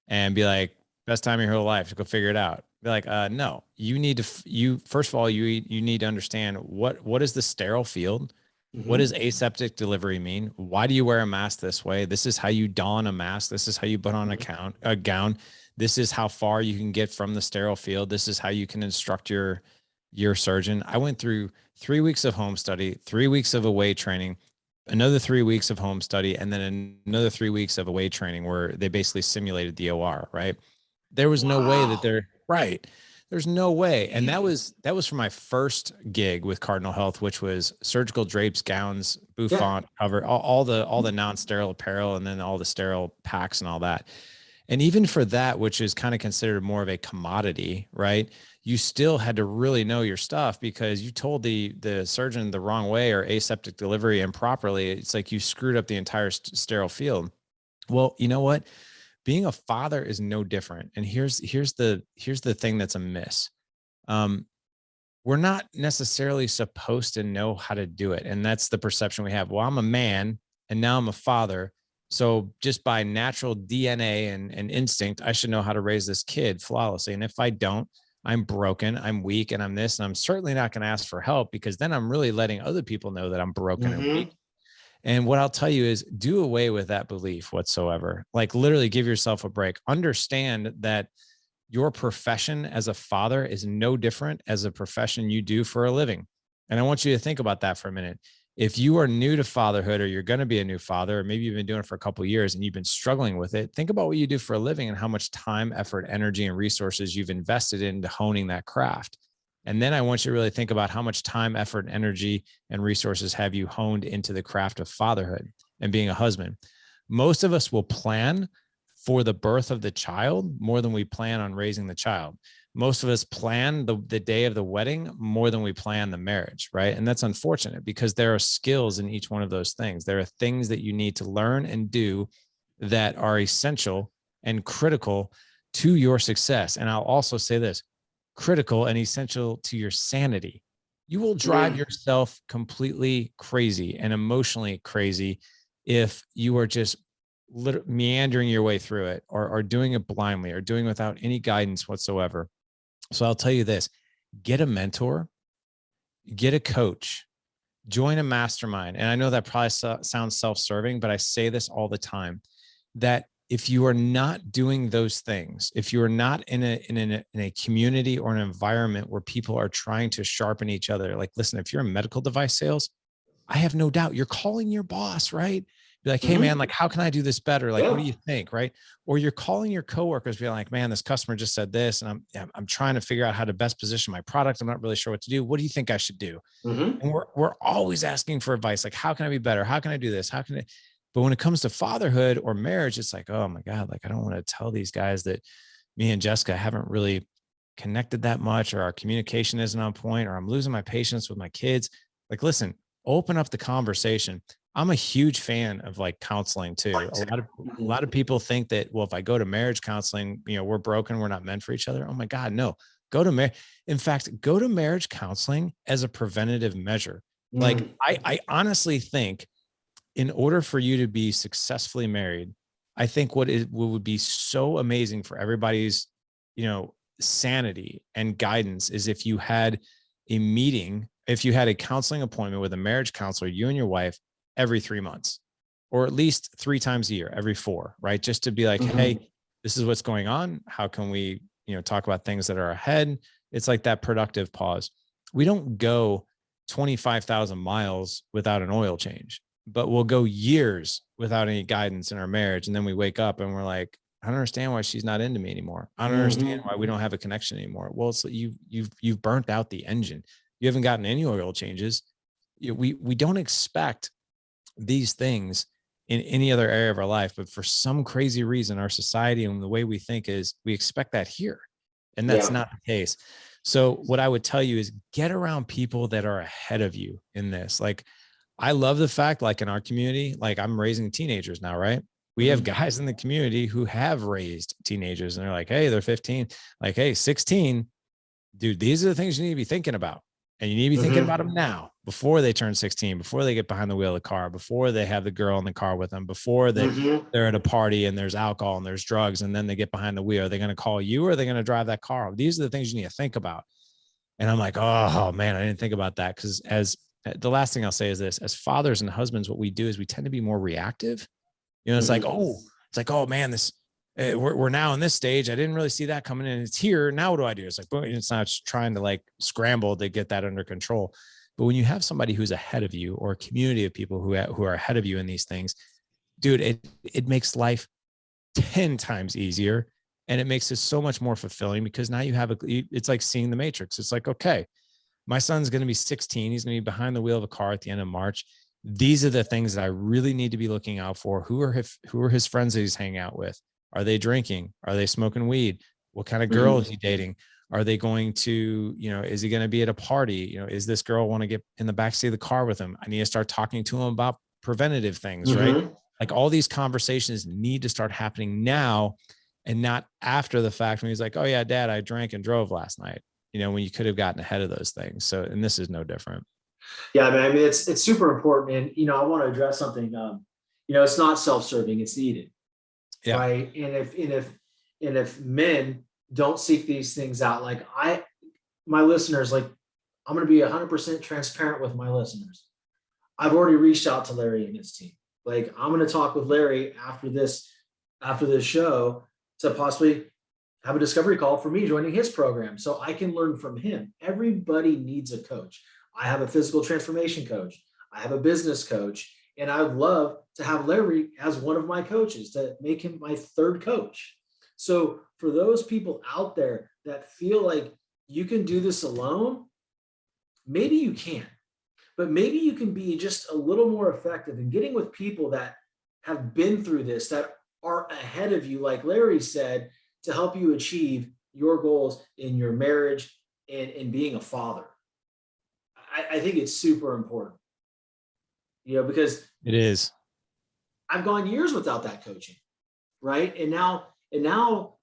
and be like, best time of your whole life, go figure it out. Be like, no, you need to, first of all, you need to understand what is the sterile field What does aseptic delivery mean? Why do you wear a mask this way? This is how you don a mask. This is how you put on a gown. This is how far you can get from the sterile field. This is how you can instruct your surgeon. I went through 3 weeks of home study, 3 weeks of away training, another 3 weeks of home study, and then another 3 weeks of away training where they basically simulated the OR, right? There was no way that they're right. There's no way. And that was for my first gig with Cardinal Health, which was surgical drapes, gowns, bouffant, cover, all the non-sterile apparel, and then all the sterile packs and all that. And even for that, which is kind of considered more of a commodity, right? You still had to really know your stuff, because you told the surgeon the wrong way or aseptic delivery improperly. It's like you screwed up the entire sterile field. Well, you know what? Being a father is no different. And here's the thing that's amiss. We're not necessarily supposed to know how to do it. And that's the perception we have. Well, I'm a man and now I'm a father. So just by natural DNA and instinct, I should know how to raise this kid flawlessly. And if I don't, I'm broken, I'm weak, and I'm this. And I'm certainly not going to ask for help, because then I'm really letting other people know that I'm broken and weak. And what I'll tell you is, do away with that belief whatsoever. Like, literally give yourself a break. Understand that your profession as a father is no different as a profession you do for a living. And I want you to think about that for a minute. If you are new to fatherhood, or you're going to be a new father, or maybe you've been doing it for a couple of years and you've been struggling with it, think about what you do for a living and how much time, effort, energy, and resources you've invested into honing that craft. And then I want you to really think about how much time, effort, energy, and resources have you honed into the craft of fatherhood and being a husband. Most of us will plan for the birth of the child more than we plan on raising the child. Most of us plan the day of the wedding more than we plan the marriage, right? And that's unfortunate, because there are skills in each one of those things. There are things that you need to learn and do that are essential and critical to your success. And I'll also say this: critical and essential to your sanity. You will drive yourself completely crazy and emotionally crazy if you are just meandering your way through it, or doing it blindly, or doing it without any guidance whatsoever. So I'll tell you this: get a mentor, get a coach, join a mastermind. And I know that probably sounds self-serving, but I say this all the time, that if you are not doing those things, if you are not in a community or an environment where people are trying to sharpen each other, like, listen, if you're in medical device sales, I have no doubt you're calling your boss, right? Be like, hey man, like, how can I do this better? Like, what do you think? Right. Or you're calling your coworkers, be like, man, this customer just said this, and I'm trying to figure out how to best position my product. I'm not really sure what to do. What do you think I should do? And we're always asking for advice. Like, how can I be better? How can I do this? How can I? But when it comes to fatherhood or marriage, it's like, oh my God, like, I don't want to tell these guys that me and Jessica haven't really connected that much, or our communication isn't on point, or I'm losing my patience with my kids. Like, listen, open up the conversation. I'm a huge fan of like counseling too. A lot of people think that, well, if I go to marriage counseling, we're broken, we're not meant for each other. Oh my God, no. Go to marriage. In fact, go to marriage counseling as a preventative measure. Like, I honestly think, in order for you to be successfully married, I think what would be so amazing for everybody's, sanity and guidance is if you had a meeting, if you had a counseling appointment with a marriage counselor, you and your wife, every 3 months, or at least 3 times a year, every 4, right? Just to be like, hey, this is what's going on. How can we, talk about things that are ahead? It's like that productive pause. We don't go 25,000 miles without an oil change, but we'll go years without any guidance in our marriage. And then we wake up and we're like, I don't understand why she's not into me anymore. I don't understand why we don't have a connection anymore. Well, it's you've burnt out the engine. You haven't gotten any oil changes. We don't expect these things in any other area of our life, but for some crazy reason, our society and the way we think is we expect that here. And that's not the case. So what I would tell you is, get around people that are ahead of you in this. Like, I love the fact, like, in our community, like, I'm raising teenagers now, right? We have guys in the community who have raised teenagers, and they're like, hey, they're 15, like, hey, 16, dude, these are the things you need to be thinking about. And you need to be thinking about them now, before they turn 16, before they get behind the wheel of the car, before they have the girl in the car with them, before they're at a party and there's alcohol and there's drugs, and then they get behind the wheel. Are they going to call you, or are they going to drive that car? These are the things you need to think about. And I'm like, oh man, I didn't think about that. Because the last thing I'll say is this: as fathers and husbands, what we do is we tend to be more reactive. It's like, oh man, this we're now in this stage. I didn't really see that coming in. It's here now. What do I do? It's like, boom, it's not trying to like scramble to get that under control. But when you have somebody who's ahead of you, or a community of people who are ahead of you in these things, dude, it makes life 10 times easier, and it makes it so much more fulfilling, because now you have it's like seeing the Matrix. It's like, okay, my son's going to be 16. He's going to be behind the wheel of a car at the end of March. These are the things that I really need to be looking out for. Who are his friends that he's hanging out with? Are they drinking? Are they smoking weed? What kind of girl is he dating? Are they going to, is he going to be at a party? Is this girl want to get in the backseat of the car with him? I need to start talking to him about preventative things, right? Like all these conversations need to start happening now, and not after the fact when he's like, oh yeah, Dad, I drank and drove last night, when you could have gotten ahead of those things. So, and this is no different. Yeah, I mean, it's super important. And, I want to address something, it's not self-serving, it's needed. Yeah. Right. And if men don't seek these things out, like my listeners, like I'm going to be 100% transparent with my listeners. I've already reached out to Larry and his team. Like, I'm going to talk with Larry after this show to possibly have a discovery call for me joining his program so I can learn from him. Everybody needs a coach. I have a physical transformation coach. I have a business coach, and I would love to have Larry as one of my coaches, to make him my third coach. So for those people out there that feel like you can do this alone, maybe you can, but maybe you can be just a little more effective in getting with people that have been through this, that are ahead of you, like Larry said, to help you achieve your goals in your marriage and in being a father. I think it's super important, because it is. I've gone years without that coaching, right? And now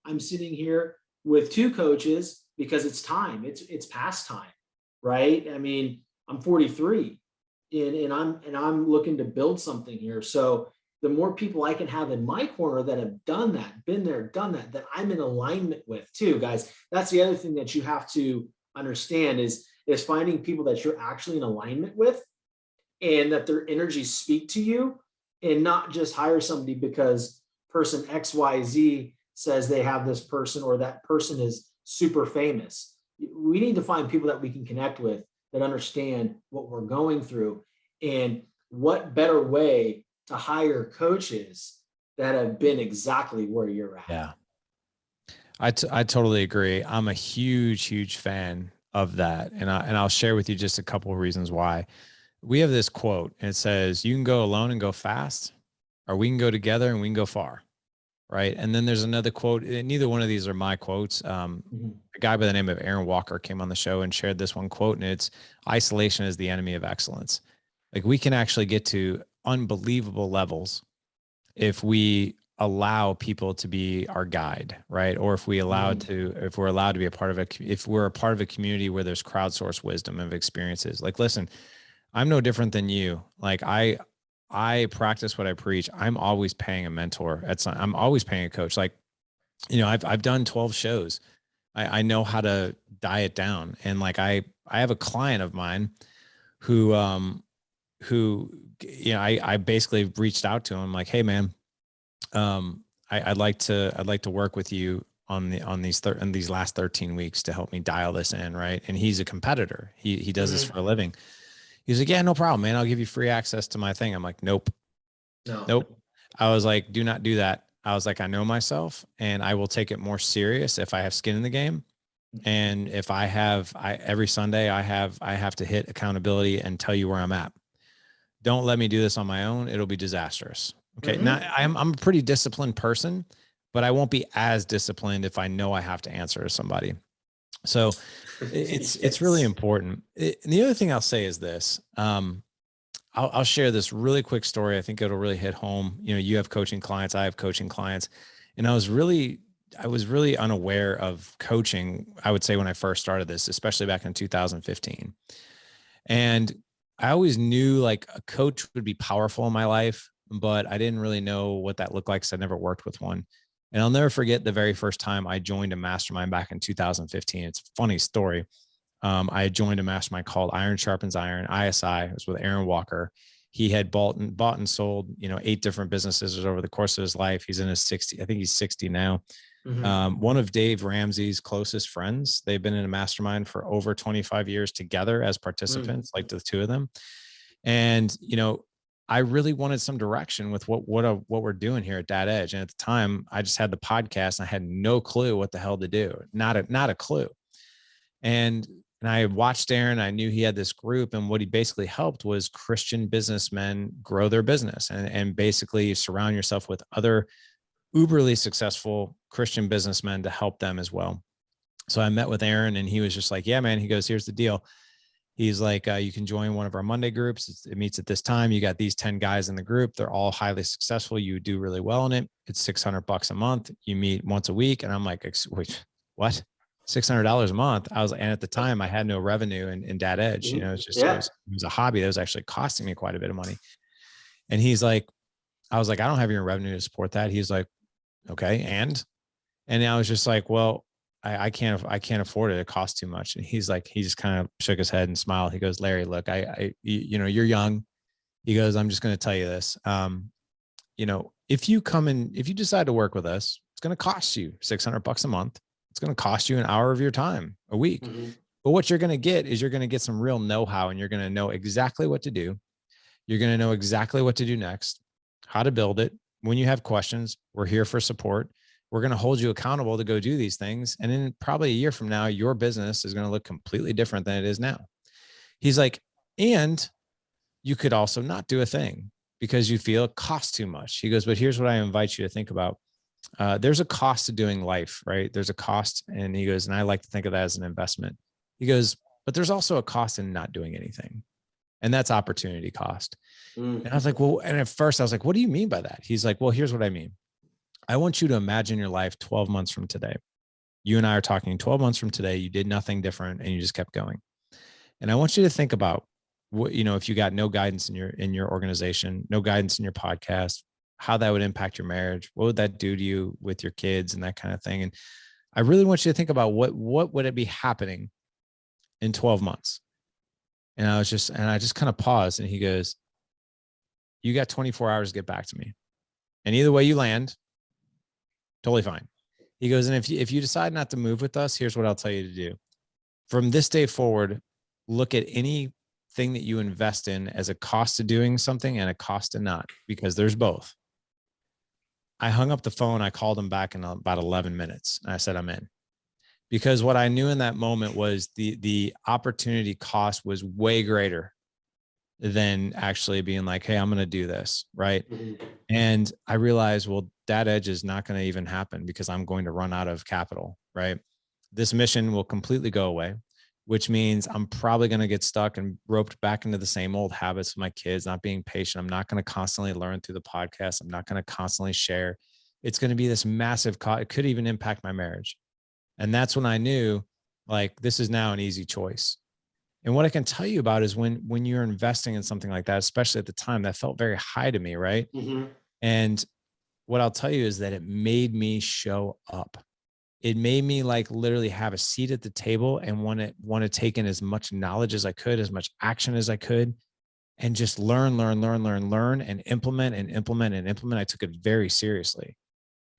I'm sitting here with two coaches because it's time. It's past time, right? I mean, I'm 43, and I'm looking to build something here. So the more people I can have in my corner that have done that, been there, done that I'm in alignment with too, guys. That's the other thing that you have to understand is finding people that you're actually in alignment with, and that their energies speak to you, and not just hire somebody because person XYZ says they have this person, or that person is super famous. We need to find people that we can connect with, that understand what we're going through, and what better way to hire coaches that have been exactly where you're at. Yeah. I totally agree. I'm a huge fan of that. And I'll share with you just a couple of reasons why. We have this quote, and it says, you can go alone and go fast, or we can go together and we can go far. Right. And then there's another quote. Neither one of these are my quotes. A guy by the name of Aaron Walker came on the show and shared this one quote, and it's, isolation is the enemy of excellence. Like, we can actually get to unbelievable levels if we allow people to be our guide, right? Or if we're allowed to be a part of if we're a part of a community where there's crowdsourced wisdom of experiences. Like, listen, I'm no different than you. Like, I practice what I preach. I'm always paying a mentor. I'm always paying a coach. Like, I've done 12 shows. I know how to diet down. And like, I have a client of mine who I basically reached out to him like, hey man, I'd like to work with you on these last 13 weeks to help me dial this in. Right. And he's a competitor. He does this for a living. He's like, yeah, no problem, man. I'll give you free access to my thing. I'm like, nope. I was like, do not do that. I was like, I know myself, and I will take it more serious if I have skin in the game. And if every Sunday I have to hit accountability and tell you where I'm at. Don't let me do this on my own. It'll be disastrous. Okay. Now I'm a pretty disciplined person, but I won't be as disciplined if I know I have to answer to somebody. So it's really important. And the other thing I'll say is this, I'll share this really quick story. I think it'll really hit home. You have coaching clients, I have coaching clients, and I was really unaware of coaching, I would say, when I first started this, especially back in 2015. And I always knew like a coach would be powerful in my life, but I didn't really know what that looked like because I never worked with one. And I'll never forget the very first time I joined a mastermind back in 2015. It's a funny story. I had joined a mastermind called Iron Sharpens Iron, ISI. It was with Aaron Walker. He had bought and sold, 8 different businesses over the course of his life. He's in his 60, I think he's 60 now. One of Dave Ramsey's closest friends. They've been in a mastermind for over 25 years together as participants, like the two of them. And, I really wanted some direction with what we're doing here at Dad Edge. And at the time I just had the podcast and I had no clue what the hell to do. Not a clue. And I watched Aaron. I knew he had this group, and what he basically helped was Christian businessmen grow their business and basically surround yourself with other uberly successful Christian businessmen to help them as well. So I met with Aaron, and he was just like, yeah, man. He goes, here's the deal. He's like, you can join one of our Monday groups. It meets at this time. You got these 10 guys in the group. They're all highly successful. You do really well in it. It's $600 a month. You meet once a week. And I'm like, wait, what? $600 a month. And at the time I had no revenue in Dad Edge. It's just, it was a hobby that was actually costing me quite a bit of money. And he's like, I was like, I don't have your revenue to support that. He's like, okay. And I was just like, well, I can't afford it. It costs too much. And he's like, he just kind of shook his head and smiled. He goes, Larry, look, you're young. He goes, I'm just going to tell you this. If you decide to work with us, it's going to cost you $600 a month. It's going to cost you an hour of your time a week. But what you're going to get is you're going to get some real know-how, and you're going to know exactly what to do. You're going to know exactly what to do next, how to build it. When you have questions, we're here for support. We're going to hold you accountable to go do these things. And in probably a year from now, your business is going to look completely different than it is now. He's like, and you could also not do a thing because you feel it costs too much. He goes, but here's what I invite you to think about. There's a cost to doing life, right? There's a cost. And he goes, and I like to think of that as an investment. He goes, but there's also a cost in not doing anything. And that's opportunity cost. And I was like, well, and at first I was like, what do you mean by that? He's like, well, here's what I mean. I want you to imagine your life 12 months from today. You and I are talking 12 months from today. You did nothing different and you just kept going. And I want you to think about what, if you got no guidance in your organization, no guidance in your podcast, how that would impact your marriage. What would that do to you with your kids and that kind of thing? And I really want you to think about what would it be happening in 12 months? And I just kind of paused, and he goes, you got 24 hours to get back to me. And either way you land, totally fine. He goes, and if you decide not to move with us, here's what I'll tell you to do. From this day forward, look at anything that you invest in as a cost to doing something and a cost to not, because there's both. I hung up the phone. I called him back in about 11 minutes. And I said, I'm in. Because what I knew in that moment was the opportunity cost was way greater than actually being like, hey, I'm going to do this. Right. And I realized, well, Dad Edge is not going to even happen because I'm going to run out of capital. Right. This mission will completely go away, which means I'm probably going to get stuck and roped back into the same old habits with my kids, not being patient. I'm not going to constantly learn through the podcast. I'm not going to constantly share. It's going to be this massive cost. It could even impact my marriage. And that's when I knew, like, this is now an easy choice. And what I can tell you about is when you're investing in something like that, especially at the time, that felt very high to me. Right. And what I'll tell you is that it made me show up. It made me like literally have a seat at the table and want to take in as much knowledge as I could, as much action as I could, and just learn and implement. I took it very seriously.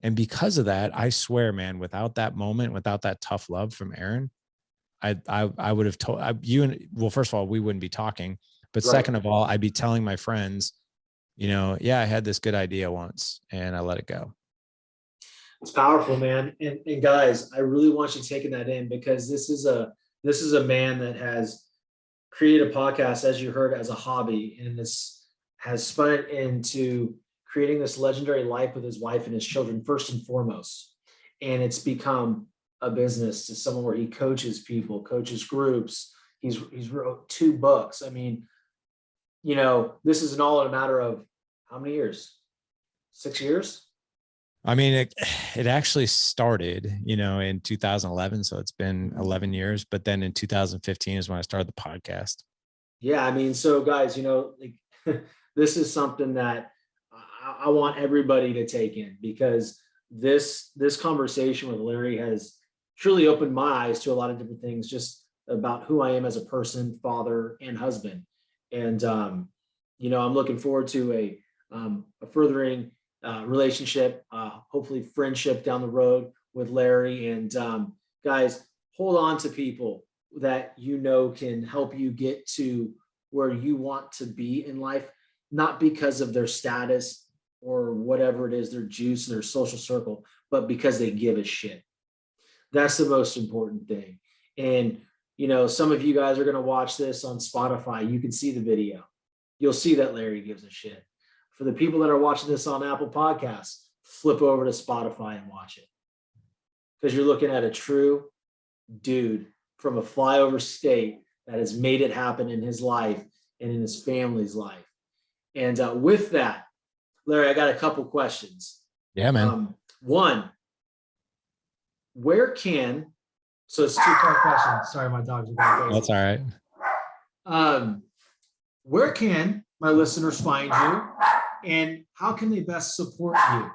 And because of that, I swear, man, without that moment, without that tough love from Aaron, I would have told well, first of all, we wouldn't be talking, but second of all, I'd be telling my friends, yeah, I had this good idea once and I let it go. It's powerful, man. And guys, I really want you taking that in, because this is a man that has created a podcast, as you heard, as a hobby, and this has spun it into creating this legendary life with his wife and his children, first and foremost. And it's become a business to someone where he coaches people, coaches groups. He's wrote 2 books. I mean, this is all in a matter of how many years? 6 years? I mean, it actually started, in 2011. So it's been 11 years, but then in 2015 is when I started the podcast. Yeah. I mean, so guys, this is something that I want everybody to take in, because this conversation with Larry has truly opened my eyes to a lot of different things, just about who I am as a person, father, and husband. And, you know, I'm looking forward to a furthering relationship, hopefully friendship down the road with Larry. And guys, hold on to people that you know can help you get to where you want to be in life, not because of their status or whatever it is, their juice, their social circle, but because they give a shit. That's the most important thing. And, you know, some of you guys are going to watch this on Spotify. You can see the video. You'll see that Larry gives a shit. For the people that are watching this on Apple Podcasts, flip over to Spotify and watch it. Because you're looking at a true dude from a flyover state that has made it happen in his life and in his family's life. And with that, Larry, I got a couple questions. Yeah, man. One, where can, so it's two-part question. Sorry, my dogs are going crazy. That's all right. Where can my listeners find you, and how can they best support you?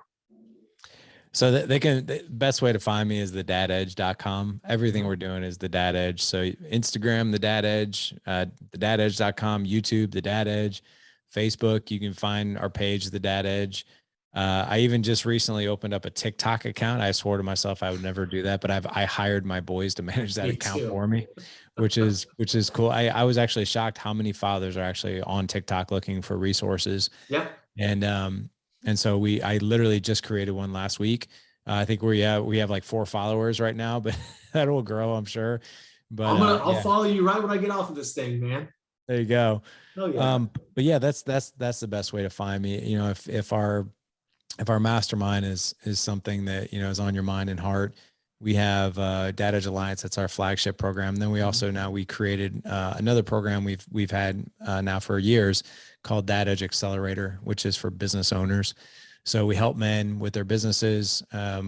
So the best way to find me is thedadedge.com. Everything we're doing is the Dad Edge. So Instagram, the Dad Edge, thedadedge.com, YouTube, the Dad Edge, Facebook, you can find our page, the Dad Edge. I even just recently opened up a TikTok account. I swore to myself I would never do that, but I hired my boys to manage that account for me, which is cool. I was actually shocked how many fathers are actually on TikTok looking for resources. Yeah. And so I literally just created one last week. I think we have like 4 followers right now, but that will grow, I'm sure. But I'll follow you right when I get off of this thing, man. There you go. Oh yeah. But yeah, that's the best way to find me. You know, if our mastermind is something that, you know, is on your mind and heart, we have Dad Edge Alliance. That's our flagship program. And then we also we created another program we've had now for years called Dad Edge Accelerator, which is for business owners. So we help men with their businesses.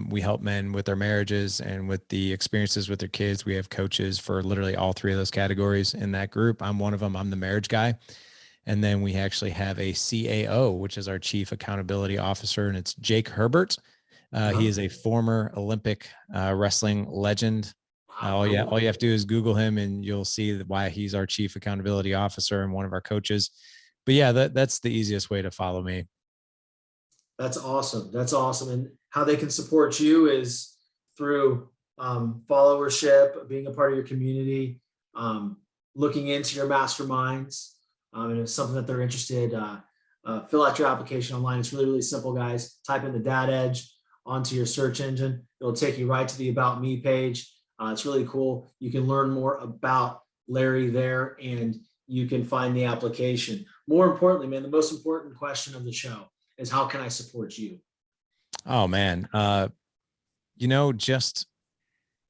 We help men with their marriages and with the experiences with their kids. We have coaches for literally all 3 of those categories in that group. I'm one of them. I'm the marriage guy. And then we actually have a CAO, which is our Chief Accountability Officer, and it's Jake Herbert. He is a former Olympic wrestling legend. All you have to do is Google him and you'll see why he's our Chief Accountability Officer and one of our coaches. But yeah, that's the easiest way to follow me. That's awesome. That's awesome. And how they can support you is through followership, being a part of your community, looking into your masterminds. And if it's something that they're interested, fill out your application online. It's really, really simple, guys. Type in the Dad Edge onto your search engine. It'll take you right to the About Me page. It's really cool. You can learn more about Larry there, and you can find the application. More importantly, man, the most important question of the show is, how can I support you? Oh man. You know, just,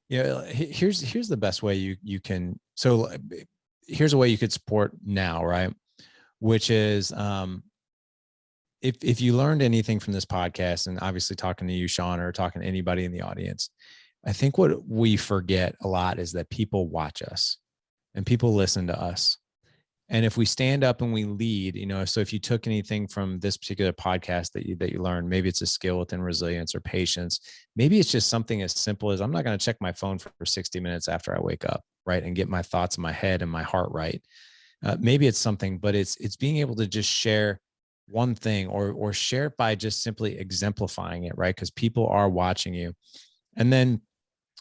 you know, here's the best way you can. So here's a way you could support now, right? Which is, if you learned anything from this podcast, and obviously talking to you, Sean, or talking to anybody in the audience, I think what we forget a lot is that people watch us and people listen to us. And if we stand up and we lead, you know, so if you took anything from this particular podcast that you learned, maybe it's a skill within resilience or patience. Maybe it's just something as simple as, I'm not going to check my phone for 60 minutes after I wake up, right? And get my thoughts in my head and my heart right. Maybe it's something, but it's being able to just share one thing or share it by just simply exemplifying it, right? Because people are watching you. And then,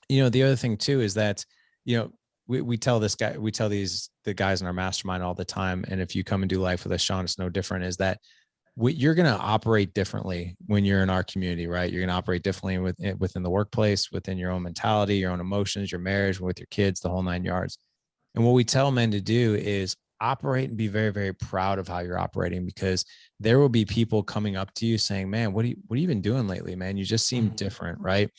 you know, the other thing too is that, you know, we tell the guys in our mastermind all the time. And if you come and do life with us, Sean, it's no different, is that you're going to operate differently when you're in our community, right? You're going to operate differently within the workplace, within your own mentality, your own emotions, your marriage, with your kids, the whole 9 yards. And what we tell men to do is operate and be very, very proud of how you're operating, because there will be people coming up to you saying, man, what have you been doing lately, man? You just seem different, right?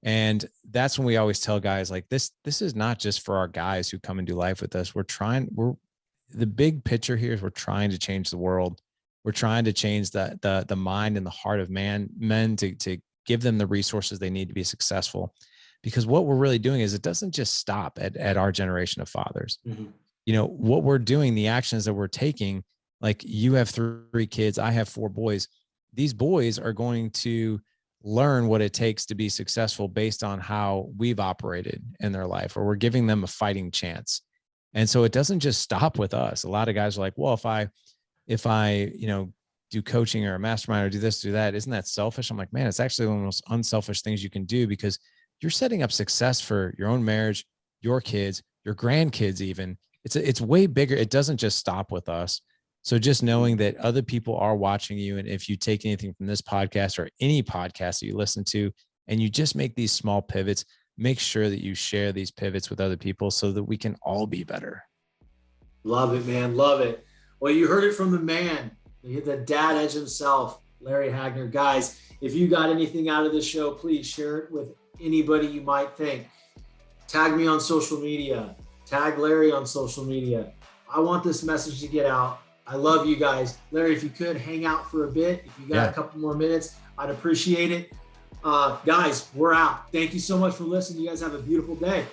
And that's when we always tell guys, like, this is not just for our guys who come and do life with us. The big picture here is we're trying to change the world. We're trying to change the mind and the heart of men to give them the resources they need to be successful. Because what we're really doing is, it doesn't just stop at our generation of fathers. Mm-hmm. You know, what we're doing, the actions that we're taking, like, you have 3 kids, I have 4 boys. These boys are going to learn what it takes to be successful based on how we've operated in their life, or we're giving them a fighting chance. And so it doesn't just stop with us. A lot of guys are like, well, if I, do coaching or a mastermind or do this, do that, isn't that selfish? I'm like, man, it's actually one of the most unselfish things you can do, because you're setting up success for your own marriage, your kids, your grandkids, even. It's way bigger. It doesn't just stop with us. So just knowing that other people are watching you, and if you take anything from this podcast or any podcast that you listen to, and you just make these small pivots, make sure that you share these pivots with other people so that we can all be better. Love it, man. Love it. Well, you heard it from the man, the dad edge himself, Larry Hagner. Guys, if you got anything out of this show, please share it with anybody you might think. Tag me on social media. Tag Larry on social media. I want this message to get out. I love you guys. Larry, if you could hang out for a bit, if you got a couple more minutes, I'd appreciate it. Guys, we're out. Thank you so much for listening. You guys have a beautiful day.